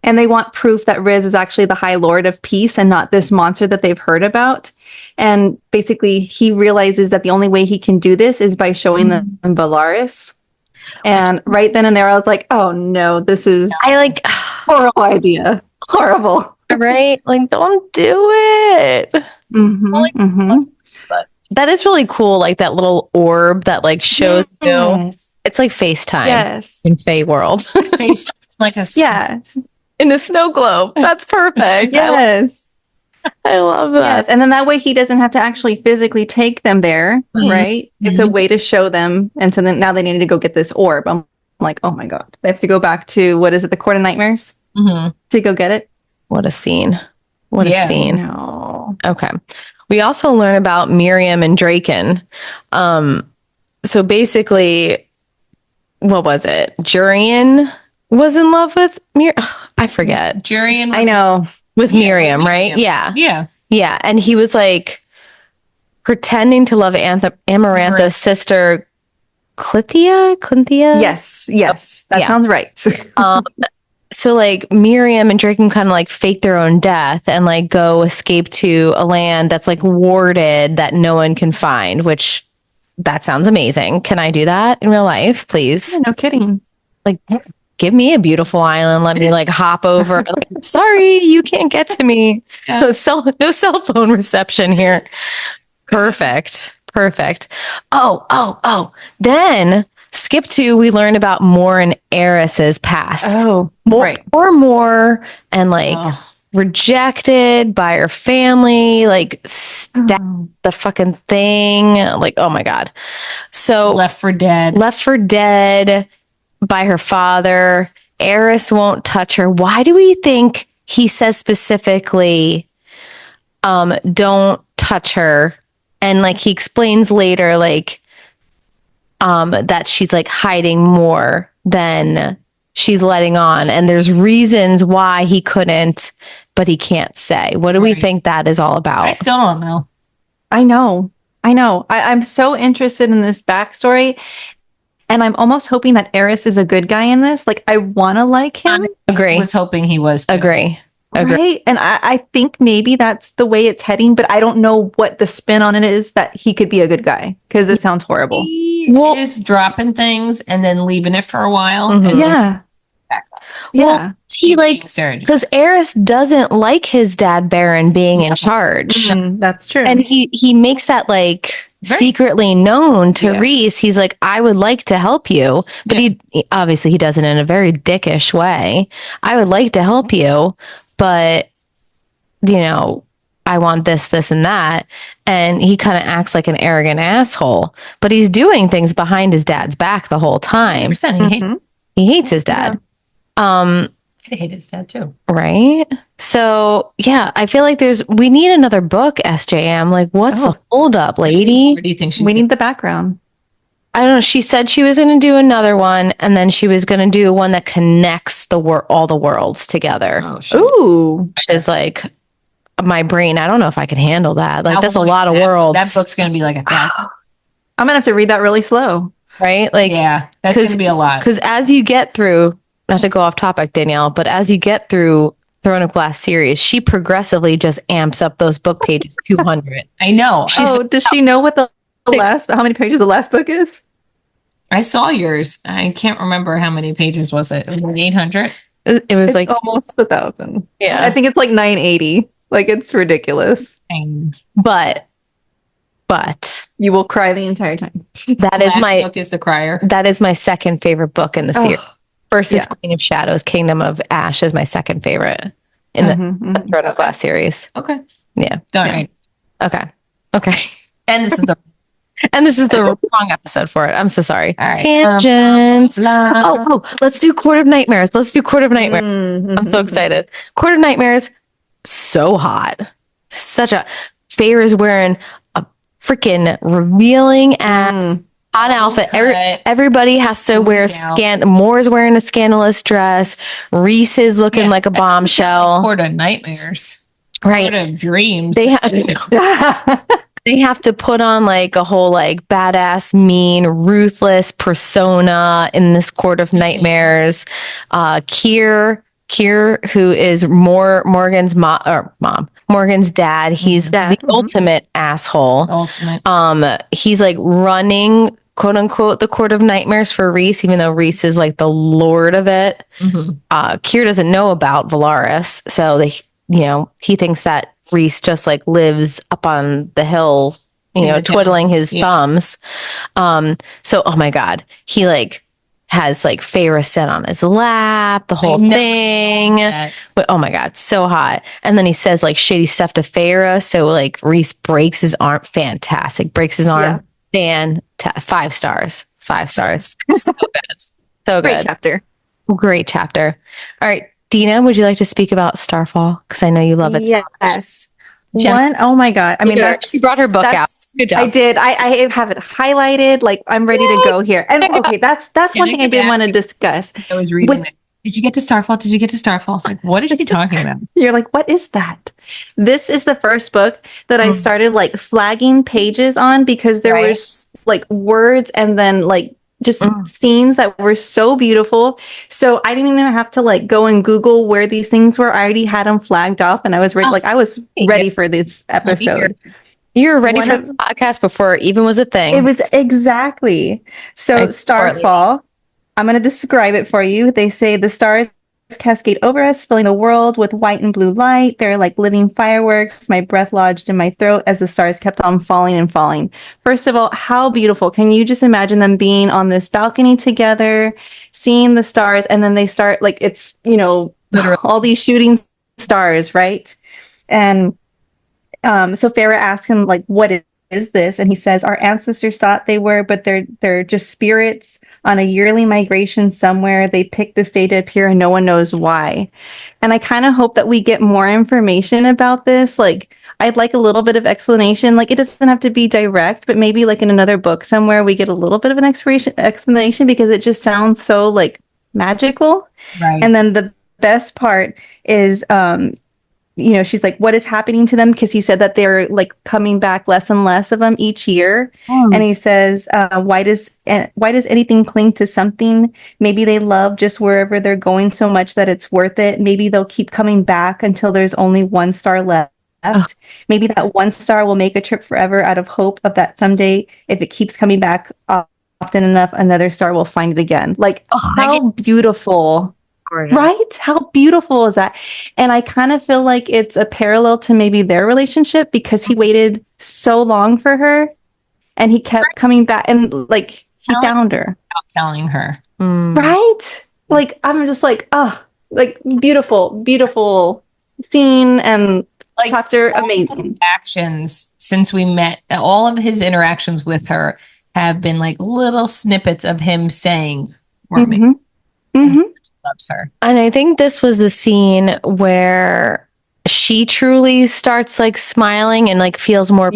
And they want proof that Riz is actually the High Lord of Peace and not this monster that they've heard about. And basically, he realizes that the only way he can do this is by showing them Valaris. And right then and there, I was like, oh no, this is I like horrible idea. Horrible. right? Like, don't do it. Mm-hmm, That is really cool. Like that little orb that like shows you. Yes. It's like FaceTime Yes. in Fae world. Face like a Yeah. In a snow globe. That's perfect. Yes. I love that. Yes. And then that way he doesn't have to actually physically take them there, Mhm. right? It's a way to show them. And so then now they need to go get this orb. I'm like, oh my God. They have to go back to, what is it, the Court of Nightmares Mhm. to go get it? What a scene. What Yeah. a scene. No. Okay. We also learn about Miriam and Draken. So basically, what was it? Jurian was in love with I forget. Jurian was I know. With Yeah, Miriam, with right? Miriam. Yeah. Yeah. Yeah. And he was like pretending to love Amarantha's sister, Cynthia? Yes. Yes. That Yeah. sounds right. So like Miriam and Draken kind of like fake their own death and like go escape to a land that's like warded that no one can find, which that sounds amazing. Can I do that in real life, please? Yeah, no kidding. Like give me a beautiful island. Let me like hop over. Like, sorry, you can't get to me. Yeah. No cell phone reception here. Perfect. Oh. Then skip to, we learn about Moore and Eris's past. Oh, More and like Oh. rejected by her family, like stabbed the fucking thing. Like, oh my God. So Left for dead. left for dead by her father. Eris won't touch her. Why do we think he says specifically, don't touch her? And like he explains later, like, that she's like hiding more than she's letting on. And there's reasons why he couldn't, but he can't say. What do we Right. think that is all about? I still don't know. I know. I'm so interested in this backstory. And I'm almost hoping that Eris is a good guy in this. Like, I want to like him. Agree. Was hoping he was too. Agree. Right. And I think maybe that's the way it's heading, but I don't know what the spin on it is that he could be a good guy because it sounds horrible. He Well- is dropping things and then leaving it for a while. Mhm. And then Yeah. back up. Yeah. Well, he like, Sarah. because Eris doesn't like his dad Baron being in charge. That's true. And he makes that like Very- secretly known to Yeah. Reese. He's like, I would like to help you, but he obviously he does it in a very dickish way. I would like to help you, but you know, I want this, and that. And he kind of acts like an arrogant asshole, but he's doing things behind his dad's back the whole time. 100%. He He hates his dad. I hate his dad too. Right. So yeah, I feel like we need another book, SJM. Like, what's the hold up, lady? Where do you think she's we need the background. I don't know. She said she was going to do another one, and then she was going to do one that connects all the worlds together. Oh, shit. Ooh. Which is like my brain. I don't know if I can handle that. Like, How that's a long lot of that- worlds, That book's going to be like a thousand. I'm going to have to read that really slow. right? Like, Yeah, that's going to be a lot. because as you get through, not to go off topic, Danielle, but as you get through Throne of Glass series, she progressively just amps up those book pages 200. I know. Does she know what the how many pages the last book is? I saw yours. I can't remember how many pages was it. It was like 800. It was It's like, almost 1,000. yeah. I think it's like 980. Like, it's ridiculous. But You will cry the entire time. that is Last book is The Crier. that is my second favorite book in the series. First is yeah. Queen of Shadows. Kingdom of Ash is my second favorite in the Mhm. Throne of Glass series. Okay. Yeah. Done. Yeah. Right. Okay. And this is the And this is the wrong episode for it. I'm so sorry. All right. Tangents. la- Oh, let's do Court of Nightmares. I'm so Mhm. excited. Court of Nightmares, so hot. Such a Fair is wearing a freaking revealing ass hot outfit. cut. Everybody has to wear down. Moore's wearing a scandalous dress. Reese is looking Yeah. like a bombshell. Court of Nightmares. Right. Court of Dreams. They have to put on like a whole like badass, mean, ruthless persona in this Court of Nightmares. Kier, who is Morgan's mom, Morgan's dad. He's Dad. the ultimate asshole. Ultimate. He's like running, quote unquote, the Court of Nightmares for Reese, even though Reese is like the lord of it. Mhm. Kier doesn't know about Valaris, so he thinks that Reese just like lives up on the hill, twiddling his thumbs. So, oh my God, he like has like Feyre sit on his lap, the whole thing. But, oh my God, so hot. And then he says like shitty stuff to Feyre. So like Rhys breaks his arm. Fantastic. Breaks his arm. Yeah. 5 stars. 5 stars. So good. So good. Great chapter. Great chapter. All right. Dina, would you like to speak about Starfall? Because I know you love it so much. Yes. Oh my God. I mean, she brought her book out. Good job. I did. I have it highlighted. Like I'm ready to go here. And okay, that's one thing I did want to discuss. I was reading it. Did you get to Starfall? Did you get to Starfall? It's like, what is she talking about? You're like, what is that? This is the first book that I started like flagging pages on because there was like words and then like just scenes that were so beautiful. So I didn't even have to like go and Google where these things were. I already had them flagged off and I was ready. I was ready for this episode. You were ready for the podcast before it even was a thing. It was exactly. So Starfall, I'm going to describe it for you. They say the stars cascade over us, filling the world with white and blue light. They're like living fireworks. My breath lodged in my throat as the stars kept on falling and falling. First of all, how beautiful. Can you just imagine them being on this balcony together, seeing the stars, and then they start like it's, literally all these shooting stars, right? And so Feyre asks him, like, what is this? And he says, our ancestors thought they were, but they're just spirits on a yearly migration somewhere. They picked this day to appear and no one knows why. And I kind of hope that we get more information about this. Like, I'd like a little bit of explanation. Like, it doesn't have to be direct, but maybe like in another book somewhere, we get a little bit of an explanation because it just sounds so like magical. Right. And then the best part is, she's like, what is happening to them? Because he said that they're like coming back less and less of them each year. And he says, why does anything cling to something? Maybe they love just wherever they're going so much that it's worth it. Maybe they'll keep coming back until there's only one star left. Maybe that one star will make a trip forever out of hope of that someday. If it keeps coming back often enough, another star will find it again. Like, how beautiful. Gorgeous. Right? How beautiful is that? And I kind of feel like it's a parallel to maybe their relationship because he waited so long for her and he kept coming back and like he found her. Without telling her. Right? Like, I'm just like, like beautiful, beautiful scene and like chapter. Amazing. Actions since we met, all of his interactions with her have been like little snippets of him saying, loves her. And I think this was the scene where she truly starts like smiling and like feels more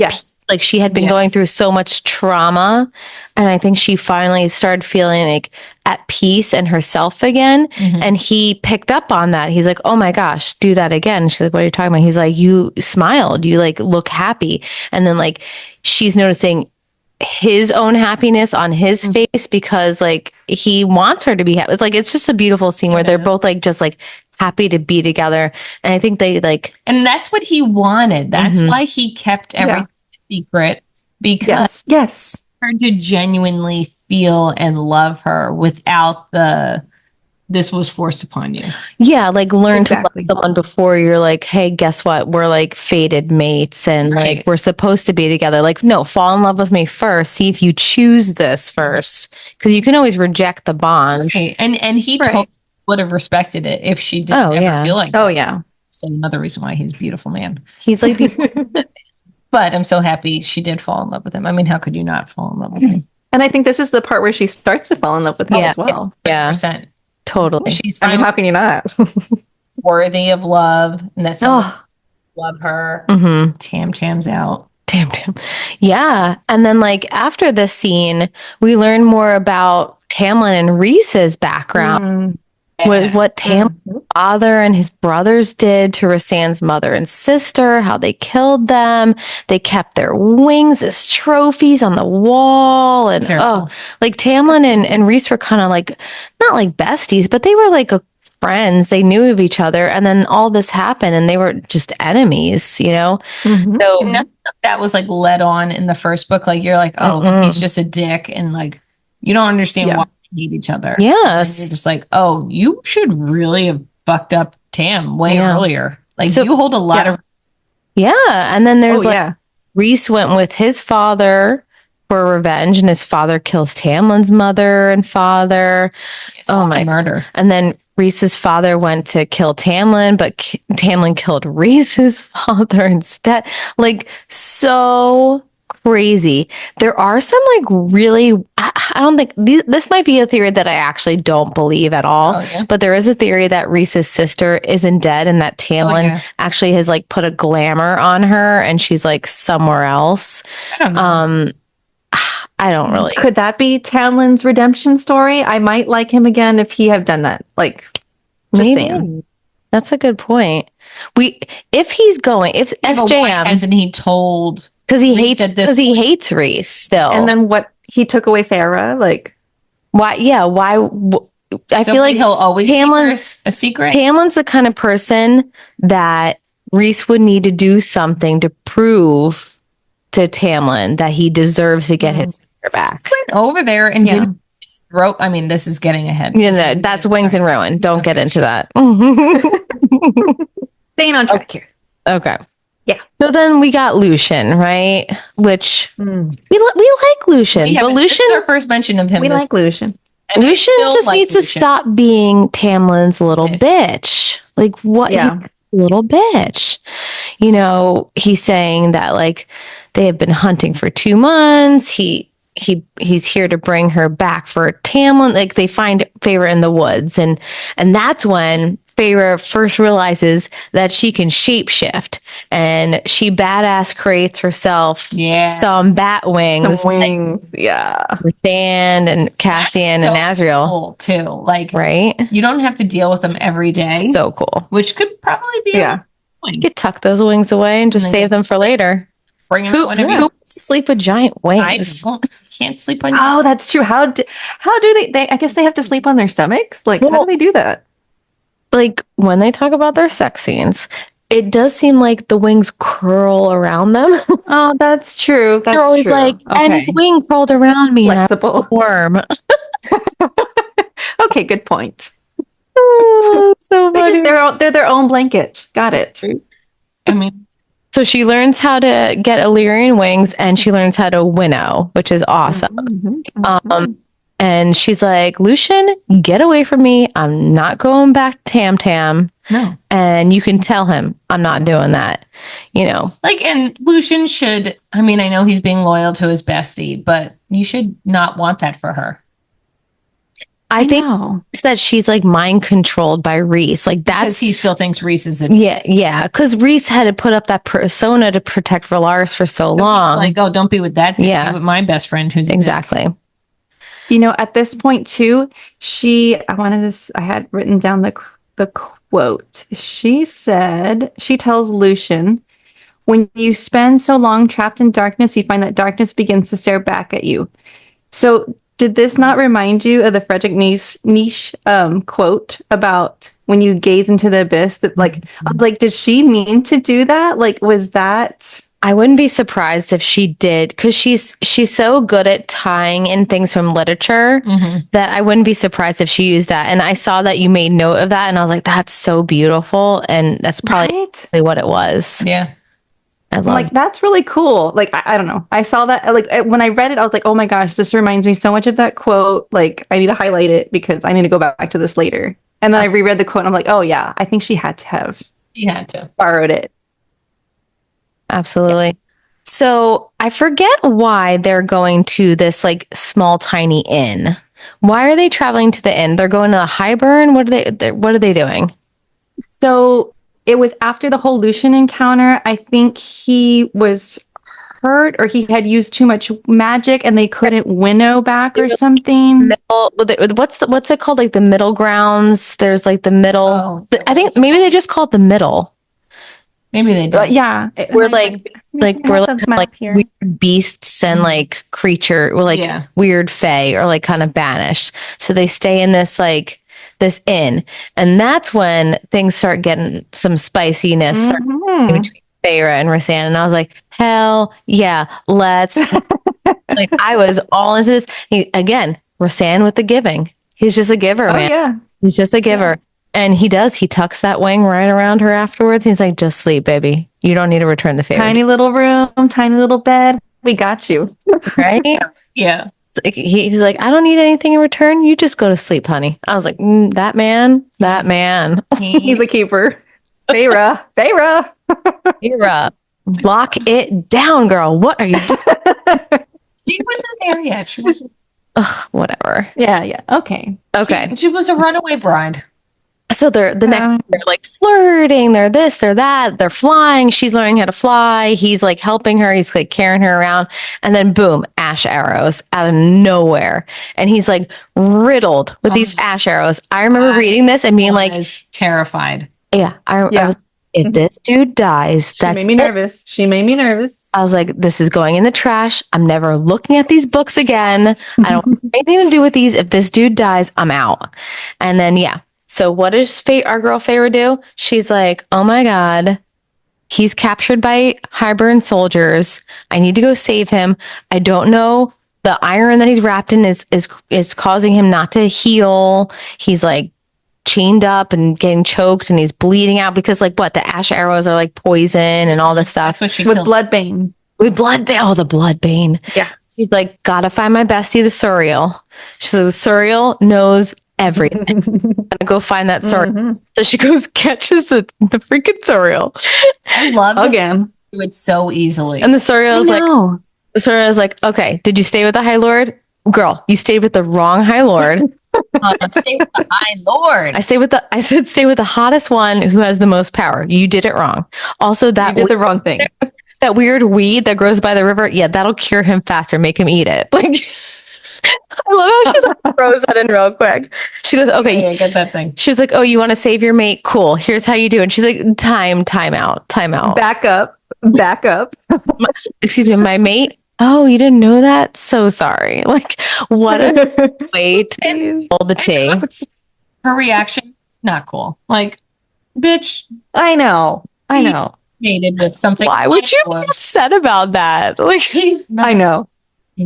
like she had been going through so much trauma. And I think she finally started feeling like at peace and herself again. And he picked up on that. He's like, oh my gosh, do that again. She's like, what are you talking about? He's like, you smiled, you like look happy. And then like she's noticing his own happiness on his face because like he wants her to be happy. It's just a beautiful scene where they're both like just like happy to be together. And I think they like, and that's what he wanted. That's why he kept everything secret, because her to genuinely feel and love her without this was forced upon you. Yeah, like learn to love someone before you're like, hey, guess what? We're like fated mates and like we're supposed to be together. Like, no, fall in love with me first. See if you choose this first. Because you can always reject the bond. Okay. And he totally would have respected it if she didn't ever feel like that. Oh, yeah. So another reason why he's a beautiful man. He's like the But I'm so happy she did fall in love with him. I mean, how could you not fall in love with him? And I think this is the part where she starts to fall in love with him as well. Yeah. 100%. Totally. She's how can you not? worthy of love. And that's love her. Tam's out. Tam. Yeah. And then like after this scene, we learn more about Tamlin and Rhys's background. With what Tamlin's father and his brothers did to Rasanne's mother and sister, how they killed them. They kept their wings as trophies on the wall. And like Tamlin and Rhys were kind of like, not like besties, but they were like friends. They knew of each other. And then all this happened and they were just enemies, So nothing of that was like led on in the first book. Like you're like, he's just a dick. And like, you don't understand why hate each other. Yes. And you're just like, oh, you should really have fucked up Tam way earlier. Like you hold a lot of and then there's Reese went with his father for revenge, and his father kills Tamlin's mother and father. Oh my murder. And then Reese's father went to kill Tamlin, but Tamlin killed Reese's father instead. Like, so crazy. There are some like really, I don't think this might be a theory that I actually don't believe at all. Oh, yeah. But there is a theory that Reese's sister isn't dead and that Tamlin actually has like put a glamour on her and she's like somewhere else. I don't know. I don't really. Could that be Tamlin's redemption story? I might like him again if he had done that. Like, just Maybe. saying. That's a good point. If he's going, if SJM, hasn't he told? because he hates Reese still. And then what? He took away Farah. Like, why? Yeah, why? I feel like he'll always keep Tamlin her a secret. Tamlin's the kind of person that Reese would need to do something to prove to Tamlin that he deserves to get his sister back. Went over there and didn't throw. I mean, this is getting ahead. You know, that's Wings and Ruin. Don't get into that. staying on track here. Okay. Yeah. So then we got Lucian, right? Which we like Lucian, but this is our first mention of him. We like Lucian. And Lucian just needs to stop being Tamlin's little bitch. Like, what? Yeah. He's a little bitch. You know, he's saying that like they have been hunting for 2 months. He's here to bring her back for Tamlin. Like they find Feyre in the woods, and that's when Feyre first realizes that she can shapeshift, and she badass creates herself some bat wings. Some wings, for Sand and Cassian and Azriel cool too. Like, right? You don't have to deal with them every day. So cool. Which could probably be You could tuck those wings away and just save them for later. Bring them Who wants to sleep with giant wings? I can't sleep on. Oh, that's true. How do they? I guess they have to sleep on their stomachs. Like, how do they do that? Like when they talk about their sex scenes, it does seem like the wings curl around them. Oh, that's true. They're always like, and his wing curled around me. Flexible. And I was warm. Okay, good point. Oh, so funny. They're their own blanket. Got it. I mean, so she learns how to get Illyrian wings, and she learns how to winnow, which is awesome. And she's like, Lucian, get away from me. I'm not going back to Tam Tam. No. And you can tell him I'm not doing that. You know, like, and Lucian should. I mean, I know he's being loyal to his bestie, but you should not want that for her. I think it's that she's like mind controlled by Reese. Like that's because he still thinks Reese is yeah. Because Reese had to put up that persona to protect Valaris for so long. Like, oh, don't be with that. Yeah, be with my best friend who's exactly. You know, at this point too, I had written down the quote. She said, she tells Lucian, when you spend so long trapped in darkness, you find that darkness begins to stare back at you. So did this not remind you of the Frederick Nietzsche quote about when you gaze into the abyss? That like, I was like, did she mean to do that? Like, was that? I wouldn't be surprised if she did, because she's so good at tying in things from literature that I wouldn't be surprised if she used that. And I saw that you made note of that, and I was like, that's so beautiful, and that's probably what it was. Yeah. That's really cool. Like, I don't know. I saw that, like, when I read it, I was like, oh my gosh, this reminds me so much of that quote. Like, I need to highlight it because I need to go back to this later. And then I reread the quote and I'm like, oh yeah, I think she had to have borrowed it. Absolutely. Yeah. So I forget why they're going to this like small, tiny inn. Why are they traveling to the inn? They're going to the Highburn. What are they doing? So it was after the whole Lucian encounter. I think he was hurt or he had used too much magic and they couldn't winnow back or something. What's it called? Like the middle grounds. There's like the middle. I think maybe they just call it the middle. Maybe they do. Yeah. We're like weird beasts and like creature. We're like weird fae or like kind of banished. So they stay in this inn. And that's when things start getting some spiciness between Feyre and Rhysand. And I was like, hell yeah, let's. Like I was all into this. Rhysand with the giving. He's just a giver, man. Yeah. He's just a giver. And he does. He tucks that wing right around her afterwards. He's like, just sleep, baby. You don't need to return the favor. Tiny little room, tiny little bed. We got you. Right? Yeah. He's like, I don't need anything in return. You just go to sleep, honey. I was like, that man. He's a keeper. Feyre. Feyre, lock it down, girl. What are you doing? She wasn't there yet. She was. Ugh, whatever. Yeah. Okay. She was a runaway bride. So they're like flirting, they're this, they're that, they're flying. She's learning how to fly. He's like helping her. He's like carrying her around. And then boom, ash arrows out of nowhere. And he's like riddled with these ash arrows. I remember reading this and being like terrified. Yeah. I was, if this dude dies, She made me nervous. I was like, this is going in the trash. I'm never looking at these books again. I don't have anything to do with these. If this dude dies, I'm out. And then so what does our girl Feyre do? She's like, oh my God, he's captured by Hybern soldiers. I need to go save him. I don't know. The iron that he's wrapped in is causing him not to heal. He's like chained up and getting choked and he's bleeding out because like the ash arrows are like poison and all this stuff. That's what she with bloodbane. With bloodbane. Oh, the bloodbane. Yeah. She's like, gotta find my bestie, the Suriel. So the Suriel knows everything. I'm gonna go find that Suriel. So she goes, catches the freaking Suriel. I love again. Do it so easily. And the Suriel is like, okay, did you stay with the High Lord? Girl, you stayed with the wrong High Lord. Stay with the High Lord. I said stay with the hottest one who has the most power. You did it wrong. Also, You did the wrong thing. That weird weed that grows by the river, that'll cure him faster. Make him eat it. Like, I love how she like, throws that in real quick. She goes, okay, yeah, get that thing. She was like, oh, you want to save your mate? Cool. Here's how you do it. And she's like, time out. Back up. Excuse me, my mate. Oh, you didn't know that? So sorry. Like, what a way to hold the tea. Her reaction, not cool. Like, bitch. I know. Mated with something. Why would you be upset about that? Like, I know.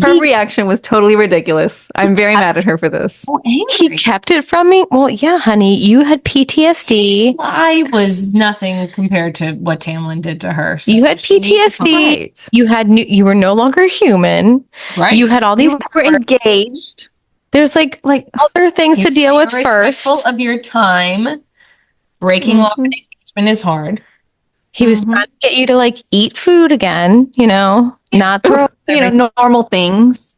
Her reaction was totally ridiculous. I'm very mad at her for this. So angry. He kept it from me. Well, yeah, honey, you had PTSD. I was nothing compared to what Tamlin did to her. So you had PTSD. You were no longer human. Right. You had all these. You were engaged. There's like other things to deal with first. Of your time, breaking off an engagement is hard. He was trying to get you to like eat food again, not throw, normal things,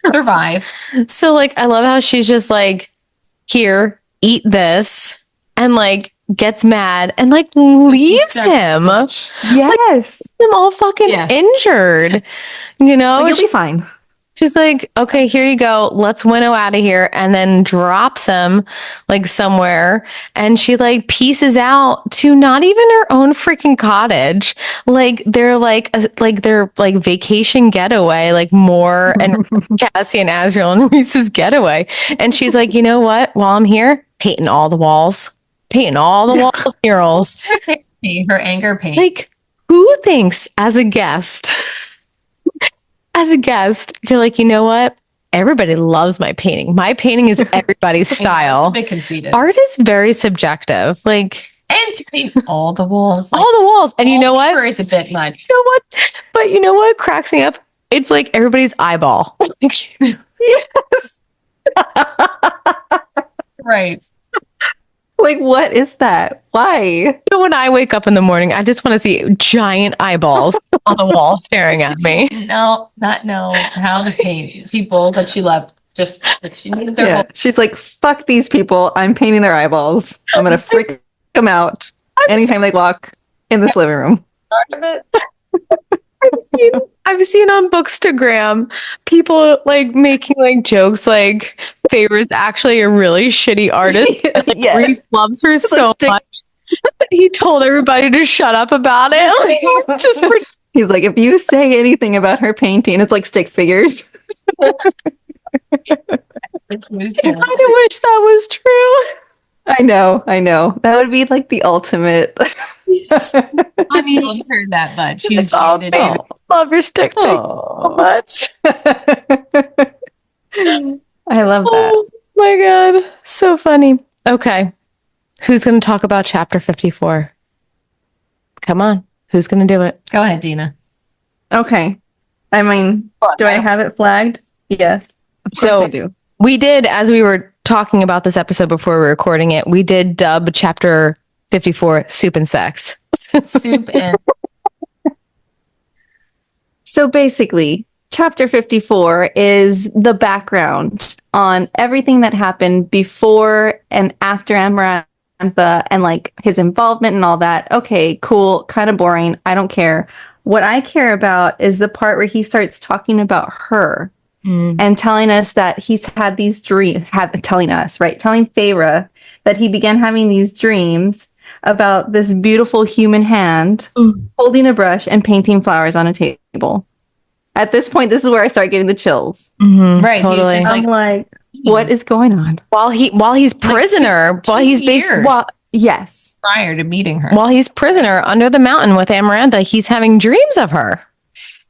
survive. So like, I love how she's just like, here, eat this, and like gets mad and like leaves him. Yes. Like, him all fucking injured, You'll be fine. She's like, okay, here you go. Let's winnow out of here. And then drops him like somewhere. And she like pieces out to not even her own freaking cottage. Like they're like their like vacation getaway, like Moore and Cassie and Azriel and Reese's getaway. And she's like, you know what? While I'm here, painting all the walls murals. Her anger paint. Like, who thinks as a guest, you're like, you know what? Everybody loves my painting. My painting is everybody's style. A bit conceited. Art is very subjective. Like, and to paint all the walls. All the walls. And you know what? Is a bit much. You know what? But you know what cracks me up? It's like everybody's eyeball. Yes. Right. Like, what is that? Why? When I wake up in the morning, I just want to see giant eyeballs on the wall staring at me. No, not know how to paint people that she loved. Just that she needed their whole- She's like, fuck these people. I'm painting their eyeballs. I'm going to freak them out anytime they walk in this living room. Part of it. I've seen on Bookstagram people like making like jokes like Feyre's actually a really shitty artist. Like, Reese loves her so much. He told everybody to shut up about it. He's like, if you say anything about her painting, it's like stick figures. I wish that was true. I know. That would be like the ultimate. He loves her that much. He's love your stick figure so much. I love that. Oh my God. So funny. Okay. Who's going to talk about chapter 54? Come on. Who's going to do it? Go ahead, Dina. Okay. I mean, do I have it flagged? Yes. Of course I do. We did, as we were talking about this episode before we were recording it, we did dub chapter 54 Soup and Sex. Soup and So basically, chapter 54 is the background on everything that happened before and after Amarantha and like his involvement and all that. Okay, cool, kind of boring. I don't care. What I care about is the part where he starts talking about her and telling us that he's had these dreams, telling Feyre that he began having these dreams about this beautiful human hand holding a brush and painting flowers on a table. At this point, this is where I start getting the chills. right, Totally. He's I'm like, what is going on? While he's prisoner, two while he's years. Yes. prior to meeting her. while he's prisoner under the mountain with Amarantha, he's having dreams of her.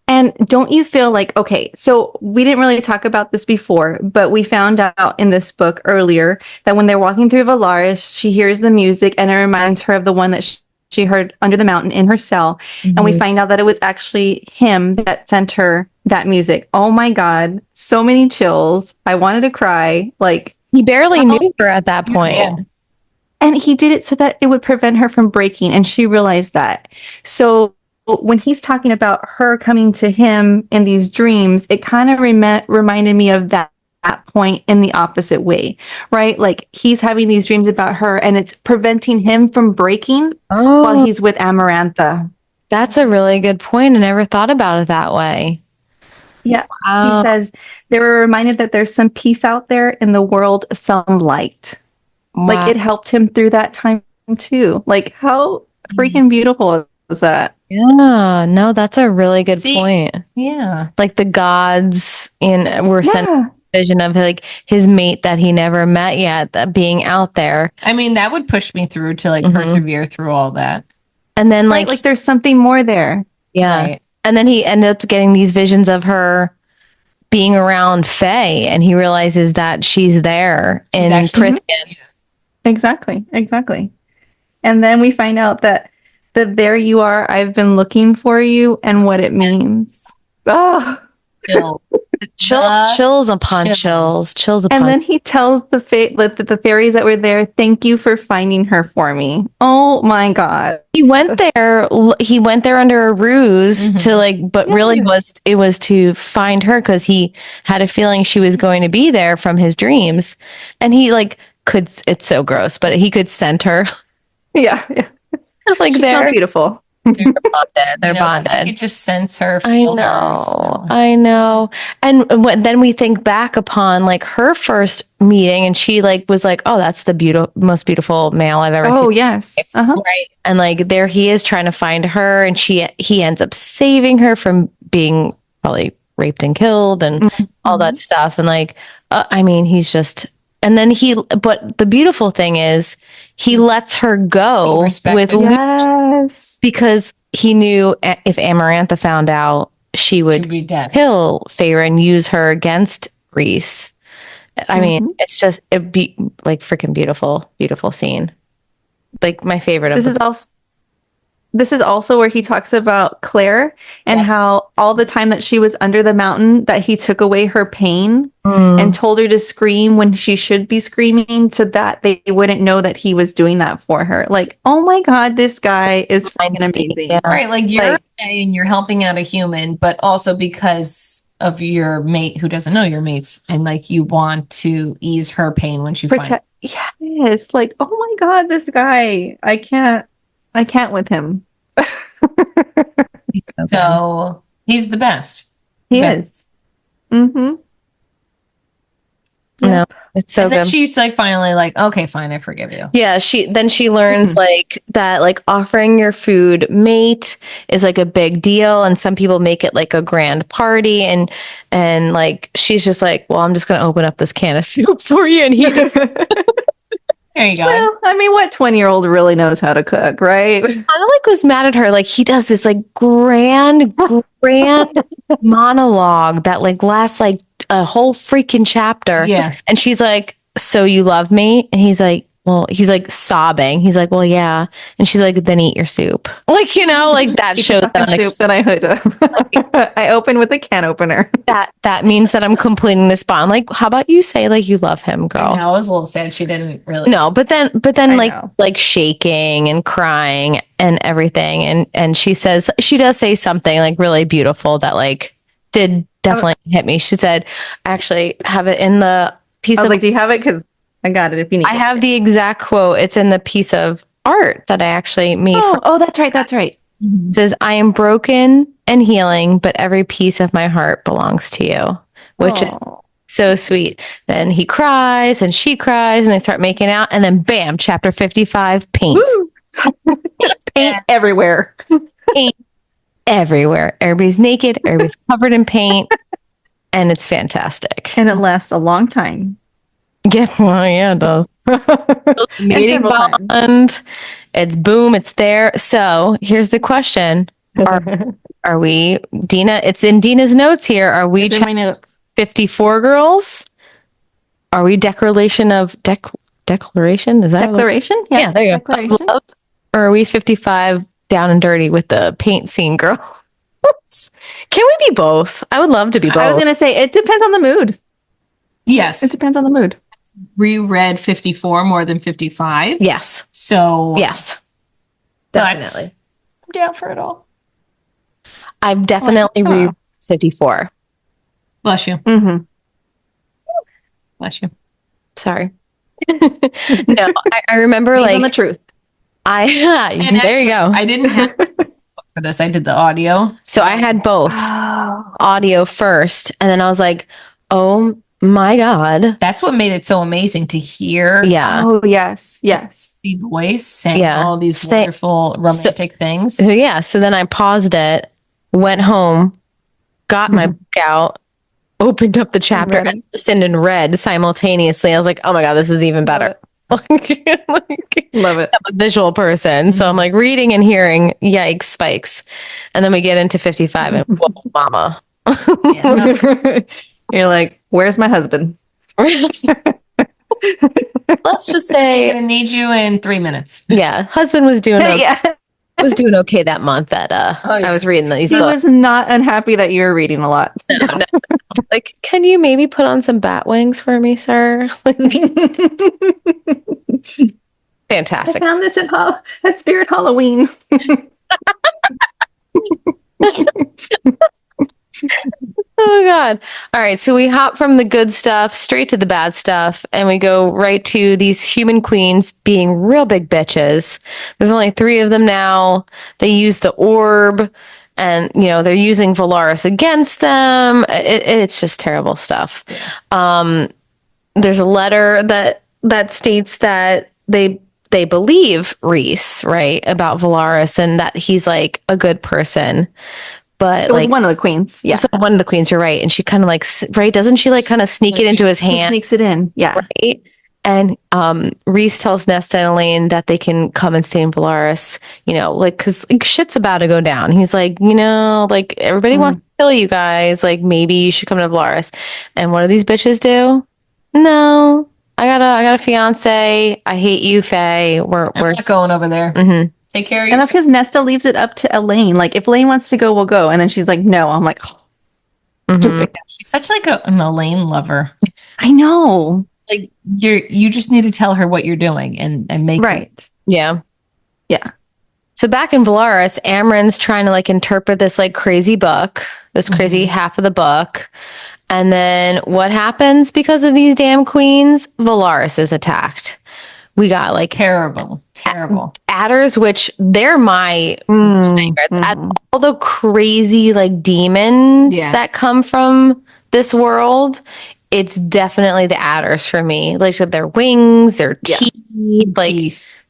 And don't you feel like, okay, so we didn't really talk about this before, but we found out in this book earlier that when they're walking through Valaris, she hears the music and it reminds her of the one that she heard under the mountain in her cell. And we find out that it was actually him that sent her that music. Oh my God. So many chills. I wanted to cry. Like, He barely knew her at that point. Yeah. and he did it so that it would prevent her from breaking. And she realized that. So when he's talking about her coming to him in these dreams, it kind of reminded me of that point in the opposite way, right? Like he's having these dreams about her and it's preventing him from breaking while he's with Amarantha. That's a really good point. I never thought about it that way. Yeah. Wow. He says they were reminded that there's some peace out there in the world, some light. Like it helped him through that time too. Like how freaking beautiful is that? Yeah, no, that's a really good See, point. Yeah. Like the gods were sent a vision of like his mate that he never met yet, that being out there. I mean, that would push me through to like persevere through all that. And then Like there's something more there. yeah. Right. And then he ended up getting these visions of her being around Faye, and he realizes that she's there in actually- Prithian. Exactly. And then we find out that there you are, I've been looking for you and what it means. Oh. Chills upon chills. And then he tells the fairies that were there, thank you for finding her for me. Oh my God. He went there under a ruse to like, but really it was to find her because he had a feeling she was going to be there from his dreams. And he like it's so gross, but he could send her. Yeah. Like She smells beautiful. They're bonded. It just sends her. I know. And then we think back upon like her first meeting, and she like was like, "Oh, that's the most beautiful male I've ever seen." Oh yes, right. And like there he is trying to find her, and he ends up saving her from being probably raped and killed, and all that stuff. And like, I mean, he's just. And then but the beautiful thing is, he lets her go with yes. because he knew if Amarantha found out, she would kill Feyre and use her against Rhys. I mean, it'd be like freaking beautiful scene. Like my favorite of This is also where he talks about Claire and how all the time that she was under the mountain that he took away her pain and told her to scream when she should be screaming so that they wouldn't know that he was doing that for her. Like, oh my God, this guy is freaking amazing. Yeah. Right. Like you're saying you're helping out a human, but also because of your mate who doesn't know your mates and like you want to ease her pain when she finds. Yes. Like, oh my God, this guy, I can't with him. So he's the best. He is. No, it's so and then good. she's like finally like, okay, fine, I forgive you. Yeah, she learns like that like offering your food mate is like a big deal, and some people make it like a grand party, and like she's just like, well, I'm just gonna open up this can of soup for you, and he. There you go. Well, I mean, what 20-year-old really knows how to cook, right? Kind of like was mad at her. Like he does this like grand monologue that like lasts like a whole freaking chapter. Yeah. And she's like, so you love me? And he's like, well, he's like sobbing. He's like, well, yeah. And she's like, then eat your soup. Like, like that Eat the shows fucking that soup that I I open with a can opener. that means that I'm completing this bond. Like, how about you say like you love him, girl? I was a little sad she didn't really. No, but then I like know. like shaking and crying and everything. And she does say something like really beautiful that like did definitely hit me. She said, I actually have it in the piece I was of like, do you have it? Because I got it if you need I it. have the exact quote. It's in the piece of art that I actually made for Oh, that's right. That's right. It says, I am broken and healing, but every piece of my heart belongs to you, which is so sweet. Then he cries and she cries and they start making out. And then bam, chapter 55, paints. Paint everywhere. Paint everywhere. Everybody's naked. Everybody's covered in paint. And it's fantastic. And it lasts a long time. Yeah, well, yeah, it does. Meeting bond. It's boom, it's there. So here's the question. Are we, Dina, it's in Dina's notes here. Are we It's in my notes. 54 girls? Are we declaration of declaration? Is that Declaration? Yeah, there you go. Declaration. Or are we 55 down and dirty with the paint scene girls? Can we be both? I would love to be both. I was going to say, it depends on the mood. Yes. It depends on the mood. Reread 54 more than 55. Yes. So Yes. but Definitely. I'm down for it all. I've definitely read 54. Bless you. Mm-hmm. Bless you. Sorry. No, I remember Based like on the truth. there you go. I didn't have for this. I did the audio. So I had both audio first, and then I was like, oh my God. That's what made it so amazing to hear. Yeah. Oh, yes. Yes. The voice saying Yeah. all these wonderful romantic things. So yeah. So then I paused it, went home, got my book out, opened up the chapter, and listened and read simultaneously. I was like, oh my God, this is even better. Love it. I'm a visual person. So I'm like reading and hearing, yikes, spikes. And then we get into 55 and whoa, mama. You're like, where's my husband? Let's just I'm say, gonna need you in 3 minutes. yeah, husband was doing okay, Yeah. was doing okay that month that I was reading these He books. was not unhappy that you were reading a lot. No. Like, can you maybe put on some bat wings for me, sir? Like, I fantastic. found this at Spirit Halloween. Oh God. All right. So we hop from the good stuff straight to the bad stuff, and we go right to these human queens being real big bitches. There's only 3 of them now. They use the orb, and they're using Valaris against them. It's just terrible stuff. There's a letter that states that they believe Reese, right, about Valaris, and that he's like a good person. But It was one of the queens. Yeah. so one of the queens, you're right. And she kind of like, right, doesn't she like kind of sneak it into his She hand? sneaks it in. Yeah. Right. And Reese tells Nesta and Elaine that they can come and stay in Valaris, like, because like, shit's about to go down. He's like, like, everybody wants to kill you guys. Like, maybe you should come to Valaris. And what do these bitches do? No, I got a fiance. I hate you, Faye. We're not going over there. Mhm. Take care of And that's yourself. because Nesta leaves it up to Elaine. Like, if Elaine wants to go, we'll go. And then she's like, no. I'm like, oh, stupid. She's such like an Elaine lover. I know. Like you just need to tell her what you're doing and make Right. Yeah. Yeah. So back in Valaris, Amren's trying to like interpret this like crazy book, this crazy half of the book. And then what happens because of these damn queens? Valaris is attacked. We got like terrible adders, which they're my favorites. All the crazy like demons that come from this world, it's definitely the adders for me. Like their wings, their teeth, like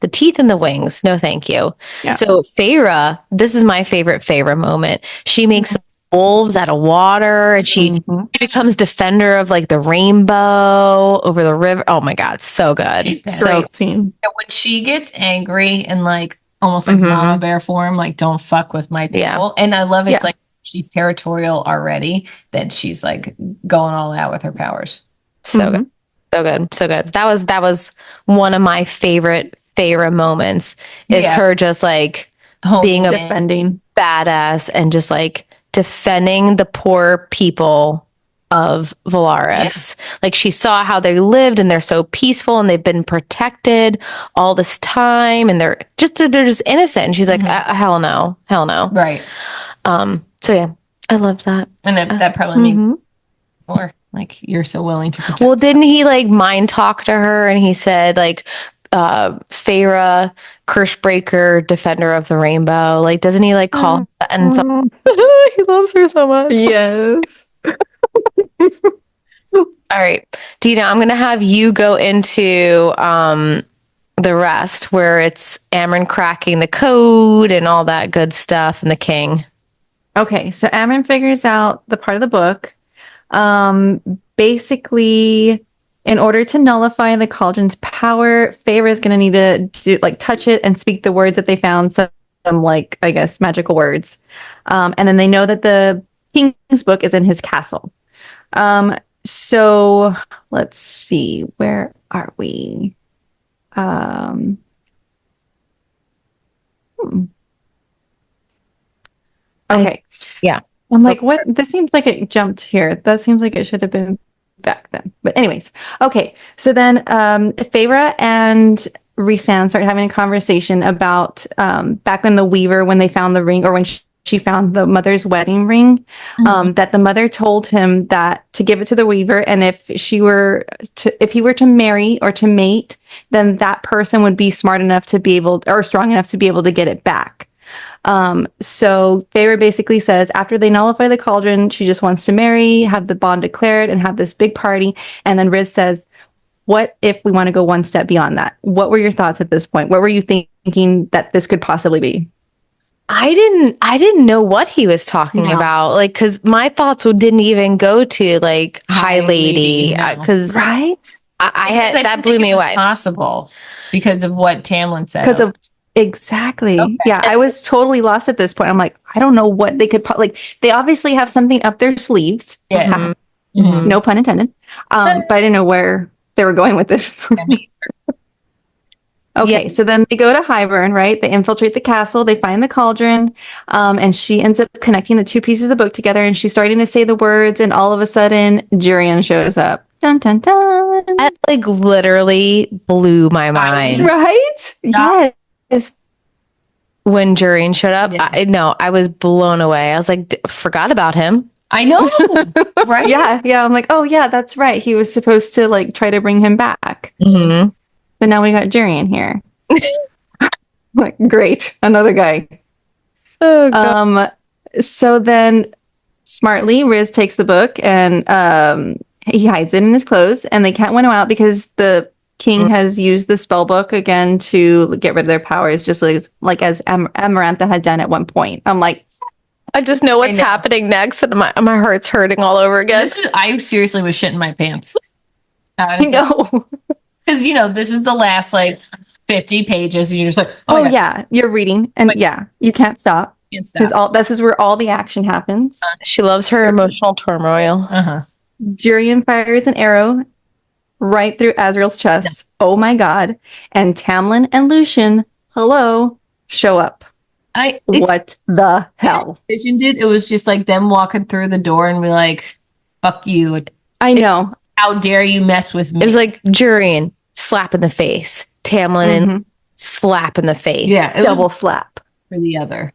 the teeth and the wings. No, thank you. Yeah. So Feyre, this is my favorite Feyre moment. She makes wolves out of water, and she becomes defender of like the rainbow over the river. Oh my God, so good. So Great scene. when she gets angry and like almost like mama bear form, like don't fuck with my people. Yeah. And I love it's like she's territorial already, then she's like going all out with her powers. So good. So good. So good. That was one of my favorite Feyre moments is Yeah. her just like Holding being a it. Defending. badass and just like defending the poor people of Valaris. Like she saw how they lived and they're so peaceful and they've been protected all this time and they're just innocent. And she's like, hell no, hell no. Right. So yeah, I love that. And that probably made Mhm. more like you're so willing to protect. Well, didn't he like mind talk to her and he said like Feyre, Cursebreaker, Defender of the Rainbow? Like, doesn't he like call her and it's like, he loves her so much. Yes. All right, Dina, I'm gonna have you go into the rest where it's Amryn cracking the code and all that good stuff and the king. Okay, so Amryn figures out the part of the book. Basically, in order to nullify the cauldron's power, Feyre is going to need to touch it and speak the words that they found, some like, I guess, magical words. And then they know that the king's book is in his castle. So let's see, where are we? Okay. Yeah. I'm like, what? This seems like it jumped here. That seems like it should have been back then. But anyways, okay. So then Feyre and Rhysand start having a conversation about back when when they found the ring, or when she found the mother's wedding ring, that the mother told him that to give it to the Weaver, and if he were to marry or to mate, then that person would be smart enough to be able, or strong enough to be able to get it back. So Feyre basically says after they nullify the cauldron, she just wants to marry, have the bond declared, and have this big party. And then Riz says, what if we want to go one step beyond that? What were your thoughts at this point? What were you thinking that this could possibly be? I didn't know what he was talking about. Like, cause my thoughts didn't even go to like High Lady. Cause right. I had, that blew me away. Possible because of what Tamlin said. Because of exactly. Okay. Yeah, I was totally lost at this point. I'm like, I don't know what they could like. They obviously have something up their sleeves. Yeah. No pun intended. But I didn't know where they were going with this. Okay, so then they go to Hybern, right? They infiltrate the castle. They find the cauldron, and she ends up connecting the two pieces of the book together. And she's starting to say the words, and all of a sudden, Jurian shows up. Dun dun dun! That like literally blew my mind. Right? Yes. When Jurian showed up, I was blown away. I was like, forgot about him. I know, right? Yeah. I'm like, oh yeah, that's right. He was supposed to like try to bring him back. Mm-hmm. But now we got Jurian here. Like, great, another guy. Oh, God. So then, smartly, Riz takes the book and he hides it in his clothes, and they can't win him out because the king has used the spell book again to get rid of their powers, just like as Amarantha had done at one point. I'm like, I just know what's happening next, and my heart's hurting all over again. I seriously was shitting my pants. I know. Because, this is the last, 50 pages, and you're just like, oh yeah, you're reading, and you can't stop. Because this is where all the action happens. She loves her emotional turmoil. Jurian fires an arrow right through Azrael's chest. Oh my God. And Tamlin and Lucian, hello, show up. What the hell? Vision did. It was just like them walking through the door and be like, fuck you. I know. How dare you mess with me? It was like Jurian, slap in the face. Tamlin and slap in the face. Yeah, double slap. For the other.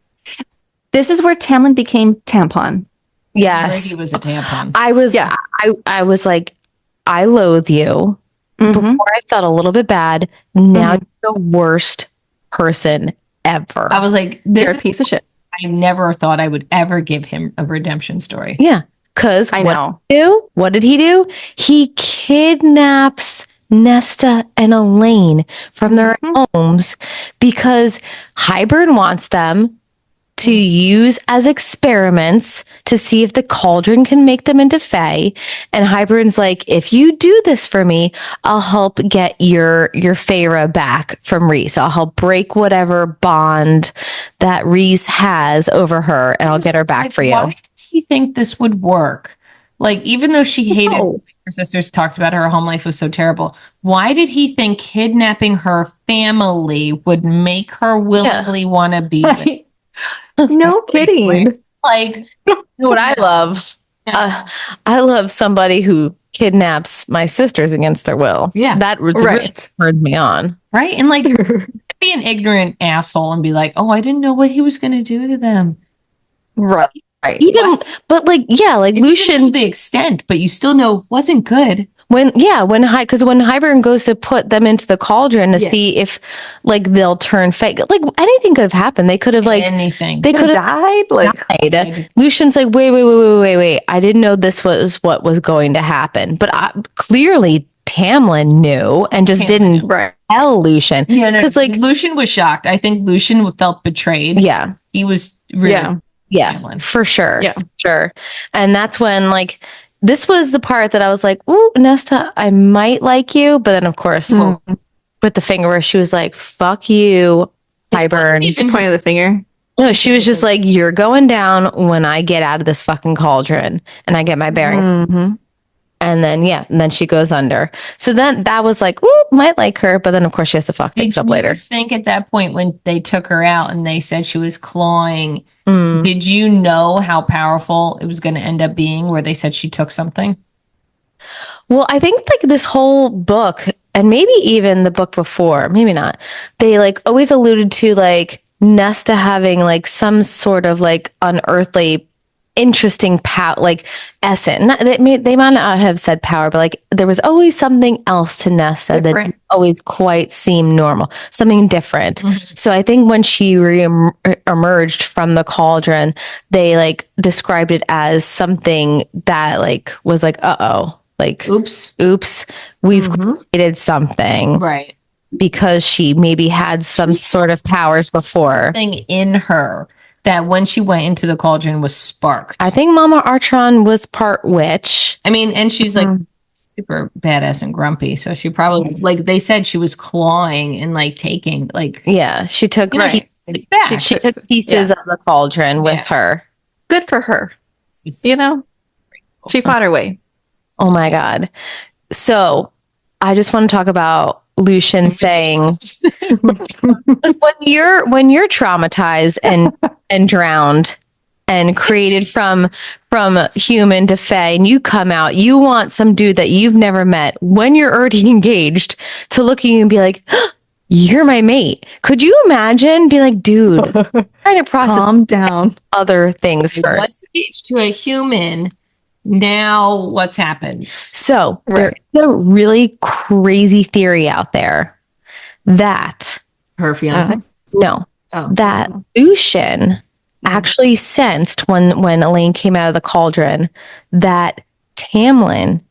This is where Tamlin became tampon. Yes. He was a tampon. I was like, I loathe you. Before I felt a little bit bad. Now you're the worst person ever. I was like, you're a piece of shit. I never thought I would ever give him a redemption story. Yeah. Because what did he do? He kidnaps Nesta and Elaine from their homes because Hybern wants them to use as experiments to see if the cauldron can make them into Fae. And Hybern's like, if you do this for me, I'll help get your Feyre back from Rhys. I'll help break whatever bond that Rhys has over her, and I'll get her back for you. Why did he think this would work? Like, even though she hated No. her sisters, talked about her home life was so terrible, why did he think kidnapping her family would make her willingly want to be with? Right. No kidding. Like, You know what I love? Yeah. I love somebody who kidnaps my sisters against their will. Yeah. That really Right. turns me on. right? And like, be an ignorant asshole and be like, oh, I didn't know what he was going to do to them. Right. Even, but like, yeah, like You didn't Lucian, know the extent, but you still know it wasn't good. because when Hybern goes to put them into the cauldron to Yeah. see if like they'll turn fake, like anything could have happened. They could have like, Anything. they could have died. Like, died. Lucian's like, wait. I didn't know this was what was going to happen. But clearly Tamlin knew and just didn't right. tell Lucian. Yeah, no, It's like, Lucian was shocked. I think Lucian felt betrayed. yeah. He was really Yeah. Yeah, for sure. Yeah. For sure. And that's when like this was the part that I was like, ooh, Nesta, I might like you. But then of course with the finger where she was like, fuck you, Hybern. The point of the finger. No, she was just like, you're going down when I get out of this fucking cauldron and I get my bearings. Mhm. And then she goes under. So then that was like, ooh, might like her. But then of course she has to fuck things up later. Did you think at that point when they took her out and they said she was clawing, Mm. did you know how powerful it was going to end up being where they said she took something? Well, I think like this whole book, and maybe even the book before, maybe not, they like always alluded to like Nesta having like some sort of like unearthly, interesting power, like essence. They might not have said power, but like there was always something else to Nesta that Different. didn't always quite seem normal, something different. Mhm. So I think when she emerged from the cauldron, they like described it as something that like was like, uh-oh. Like, oops, we've created something Right. because she maybe had some sort of powers before. Thing in her that when she went into the cauldron was sparked. I think Mama Artron was part witch. I mean, and she's like super badass and grumpy. So she probably, like they said, she was clawing and like taking, like, Yeah, she took Right. she took pieces of the cauldron with her. Good for her. You know, she fought her way. Oh my god. So I just want to talk about Lucian saying when you're traumatized and drowned and created from human to fae and you come out, you want some dude that you've never met when you're already engaged to look at you and be like, you're my mate. Could you imagine being like, dude, trying to process Calm down. other things first? was engaged to a human. Now what's happened? So there's a really crazy theory out there that Her fiance? no, Oh. that Lucian actually sensed when Elaine came out of the cauldron that Tamlin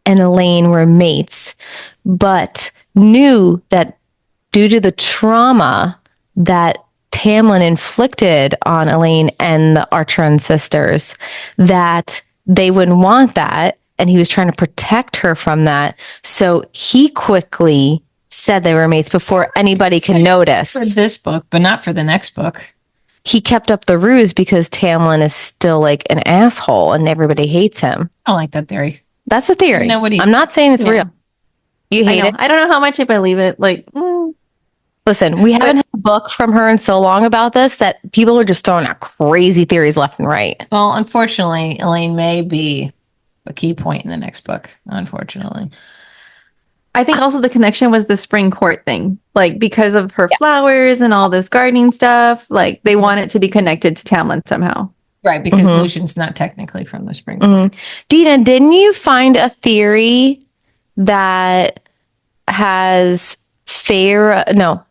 and Elaine were mates, but knew that due to the trauma that Tamlin inflicted on Elaine and the Archeron sisters, that they wouldn't want that. And he was trying to protect her from that. So he quickly said they were mates before anybody can notice. For this book, but not for the next book. He kept up the ruse because Tamlin is still like an asshole and everybody hates him. I don't like that theory. That's a theory. You know what I'm not saying it's real. You hate it. I don't know how much I believe it. Like, Listen, we haven't had a book from her in so long about this that people are just throwing out crazy theories left and right. Well, unfortunately, Elaine may be a key point in the next book. Unfortunately. I think also the connection was the spring court thing. Like, because of her flowers and all this gardening stuff, like they want it to be connected to Tamlin somehow. Right, because Lucian's not technically from the spring. Dina, didn't you find a theory that has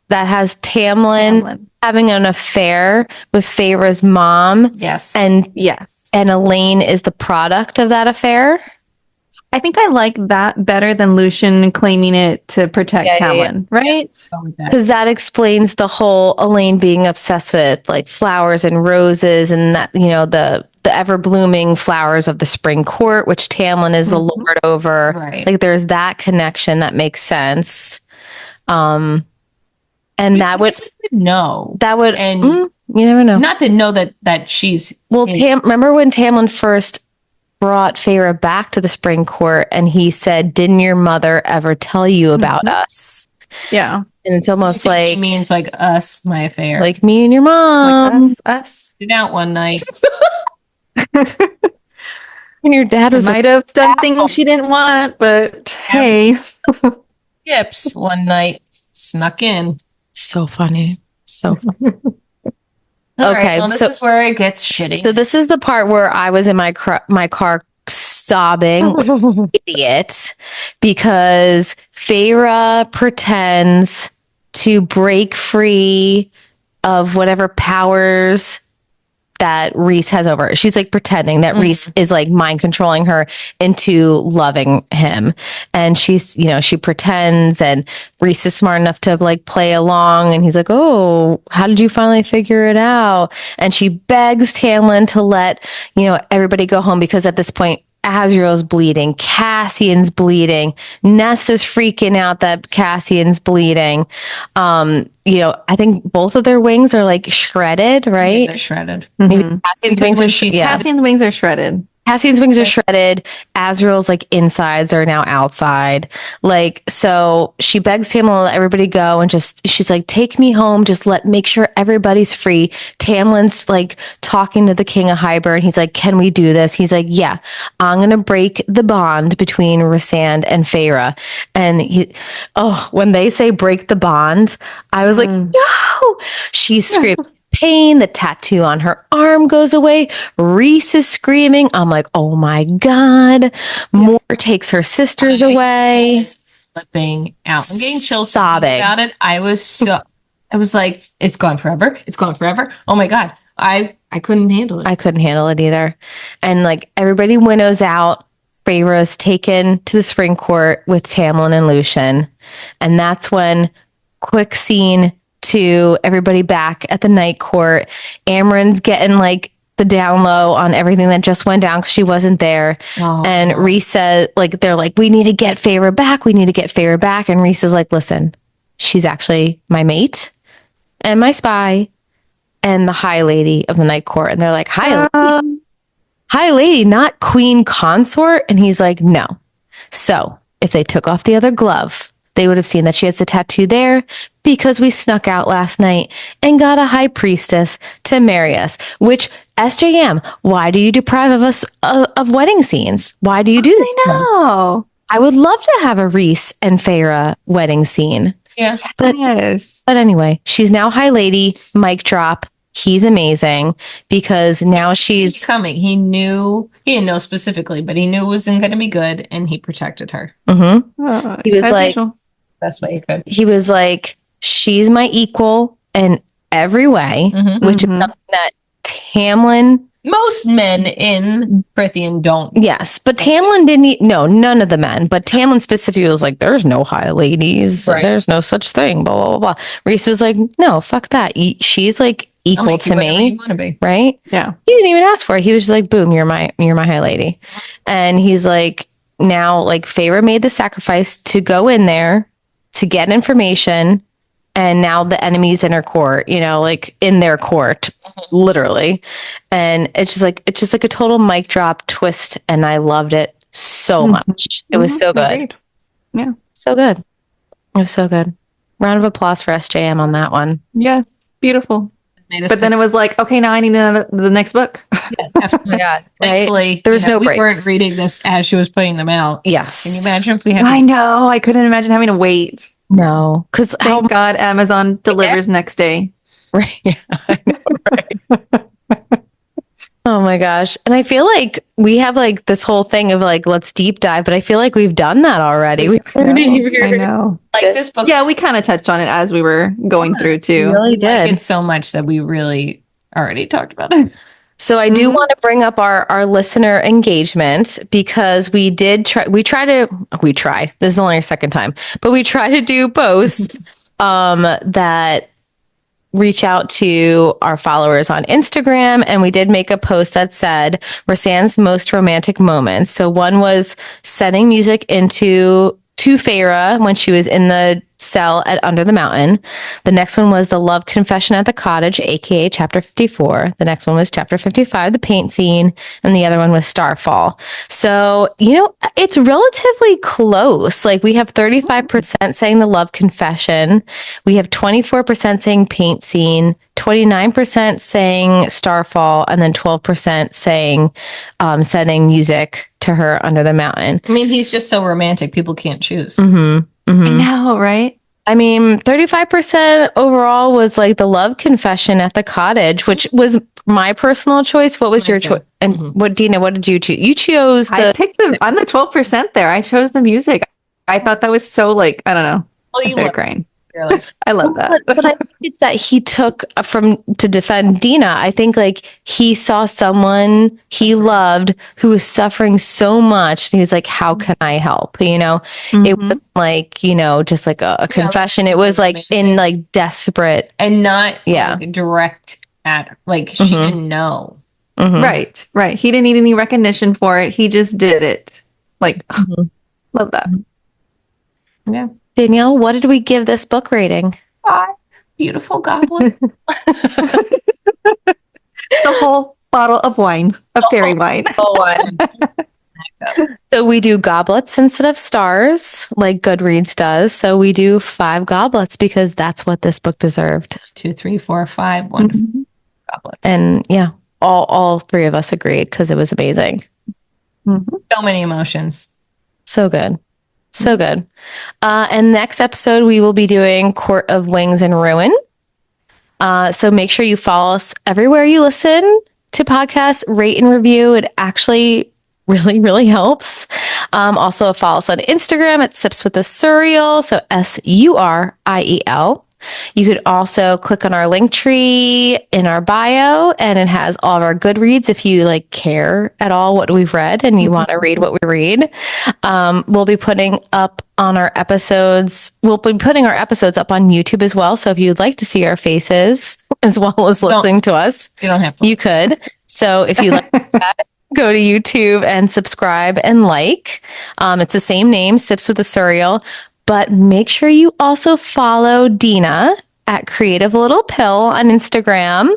that has Tamlin having an affair with Feyre's mom? Yes. And Yes. Elaine is the product of that affair? I think I like that better than Lucian claiming it to protect Tamlin, right? Because that explains the whole Elaine being obsessed with like flowers and roses and that, you know, the ever blooming flowers of the spring court, which Tamlin is the lord over. Right. Like there's that connection that makes sense. And that would and you never know. not to know that she's Well, remember when Tamlin first brought Feyre back to the spring court and he said, "Didn't your mother ever tell you about us?" Yeah. And it's almost He like means like us, my affair. like me and your mom. Like us. Did out one night. And your dad was Might have done things she didn't want, but hey. Chips one night. Snuck in. so funny. So funny. All Okay, right, well, this so- is where it gets shitty. So this is the part where I was in my car sobbing like idiot because Feyre pretends to break free of whatever powers that Reese has over her. She's like pretending that Reese is like mind controlling her into loving him. And she's, she pretends, and Reese is smart enough to like play along. And he's like, "Oh, how did you finally figure it out?" And she begs Tamlin to let, everybody go home because at this point, Azriel's bleeding, Cassian's bleeding, Nessa's freaking out that Cassian's bleeding. I think both of their wings are like shredded, right? They're shredded. Maybe Mhm. Cassian's wings are Cassian's wings are shredded. Cassian's wings are shredded. Azriel's like insides are now outside. Like, so she begs Tamlin to let everybody go and she's like, "Take me home. Just make sure everybody's free." Tamlin's like talking to the King of Hybern. And he's like, "Can we do this?" He's like, "Yeah, I'm going to break the bond between Rhysand and Feyre." And when they say break the bond, I was like, no, she's screaming. Pain, the tattoo on her arm goes away. Reese is screaming. I'm like, oh my God. Moore takes her sisters away. Flipping out. I'm getting chills Sobbing about it. I was like, it's gone forever. It's gone forever. Oh my God. I couldn't handle it. I couldn't handle it either. And like everybody winnows out. Feyre's taken to the spring court with Tamlin and Lucien. And that's when, quick scene to everybody back at the night court. Amren's getting like the down low on everything that just went down because she wasn't there. Oh. And Reese said, they're like, "We need to get Feyre back. We need to get Feyre back." And Reese is like, "Listen, she's actually my mate and my spy and the High Lady of the night court." And they're like, High Lady, not Queen Consort. And he's like, "No." So if they took off the other glove, they would have seen that she has the tattoo there because we snuck out last night and got a high priestess to marry us. Which, SJM, why do you deprive of us of wedding scenes? Why do you do this to us? I would love to have a Reese and Feyre wedding scene. Yeah. But anyway, she's now High Lady, mic drop. He's amazing because now she's coming. He didn't know specifically, but he knew it wasn't going to be good, and he protected her. Mm-hmm. He was like, usual. Best way he could. He was like, "She's my equal in every way," which is something that Tamlin. Most men in Prithian don't. Yes, but Tamlin didn't. No, none of the men. But Tamlin specifically was like, "There's no High Ladies. Right. There's no such thing." Blah blah blah blah. Reese was like, "No, fuck that. She's like equal to me, you want to be, right?" Yeah. He didn't even ask for it. He was just like, "Boom, you're my High Lady," and he's like, now like Feyre made the sacrifice to go in there to get information. And now the enemy's in her court, like in their court, literally. And it's just like a total mic drop twist. And I loved it so much. It was so good. Agreed. Yeah. So good. It was so good. Round of applause for SJM on that one. Yes. Beautiful. But then it was like, okay, now I need the next book. Yeah, absolutely. Oh my God. Thankfully, Right? There was no we breaks. weren't reading this as she was putting them out. Yes. Can you imagine if we had? I know. I couldn't imagine having to wait. No. Because Thank God Amazon delivers next day. Right. Yeah, I know, right? Oh my gosh. And I feel like we have like this whole thing of like, let's deep dive, but I feel like we've done that already. I know. Like this book. Yeah, we kind of touched on it as we were going through We too. really like did. it so much that we really already talked about it. So I do want to bring up our listener engagement because we try, this is only our second time, but we try to do posts that reach out to our followers on Instagram. And we did make a post that said Rhysand's most romantic moments. So one was setting music into to Feyre when she was in the cell at Under the Mountain. The next one was the love confession at the cottage, aka chapter 54. The next one was chapter 55, the paint scene, and the other one was Starfall. So, it's relatively close. Like we have 35% saying the love confession. We have 24% saying paint scene, 29% saying Starfall, and then 12% saying sending music to her Under the Mountain. I mean, he's just so romantic. People can't choose. Mm-hmm. Mm-hmm. I know, right? I mean, 35% overall was like the love confession at the cottage, which was my personal choice. What was your choice? And what, Dina, what did you choose? You chose I picked I'm the 12% there. I chose the music. I thought that was so I don't know. Well, I started crying. I love that. But I think it's that he took to defend Dina. I think he saw someone he loved who was suffering so much. And he was like, how can I help? It wasn't just a confession. It was in desperate. And not direct at, she didn't know. Mm-hmm. Right. He didn't need any recognition for it. He just did it. Love that. Yeah. Danielle, what did we give this book rating? 5. Beautiful goblin. The whole bottle of wine, of fairy wine. So we do goblets instead of stars, like Goodreads does. So we do 5 goblets because that's what this book deserved. 2, 3, 4, 5. Wonderful goblets. And yeah, all 3 of us agreed because it was amazing. Mm-hmm. So many emotions. So good. So good. And next episode, we will be doing Court of Wings and Ruin. So make sure you follow us everywhere you listen to podcasts, rate and review. It actually really, really helps. Also follow us on Instagram at Sips with the Suriel. So Suriel. You could also click on our link tree in our bio, and it has all of our Goodreads if you care at all what we've read and you want to read what we read. We'll be putting up on our episodes. We'll be putting our episodes up on YouTube as well. So if you'd like to see our faces as well as listening to us, you don't have to. You could. So if you like that, go to YouTube and subscribe and it's the same name, Sips with the Suriel. But make sure you also follow Dina at Creative Little Pill on Instagram.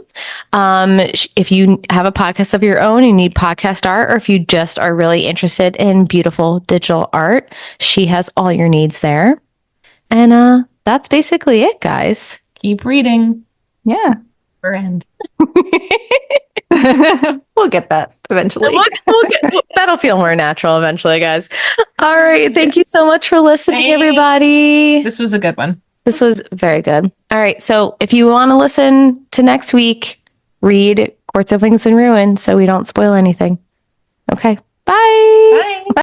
If you have a podcast of your own, you need podcast art, or if you just are really interested in beautiful digital art, she has all your needs there. And that's basically it, guys. Keep reading. Yeah. End. We'll get that eventually. That'll feel more natural eventually, guys. All right. Thank you so much for listening, everybody. This was a good one. This was very good. All right. So if you want to listen to next week, read Courts of Wings and Ruin so we don't spoil anything. Okay. Bye. Bye.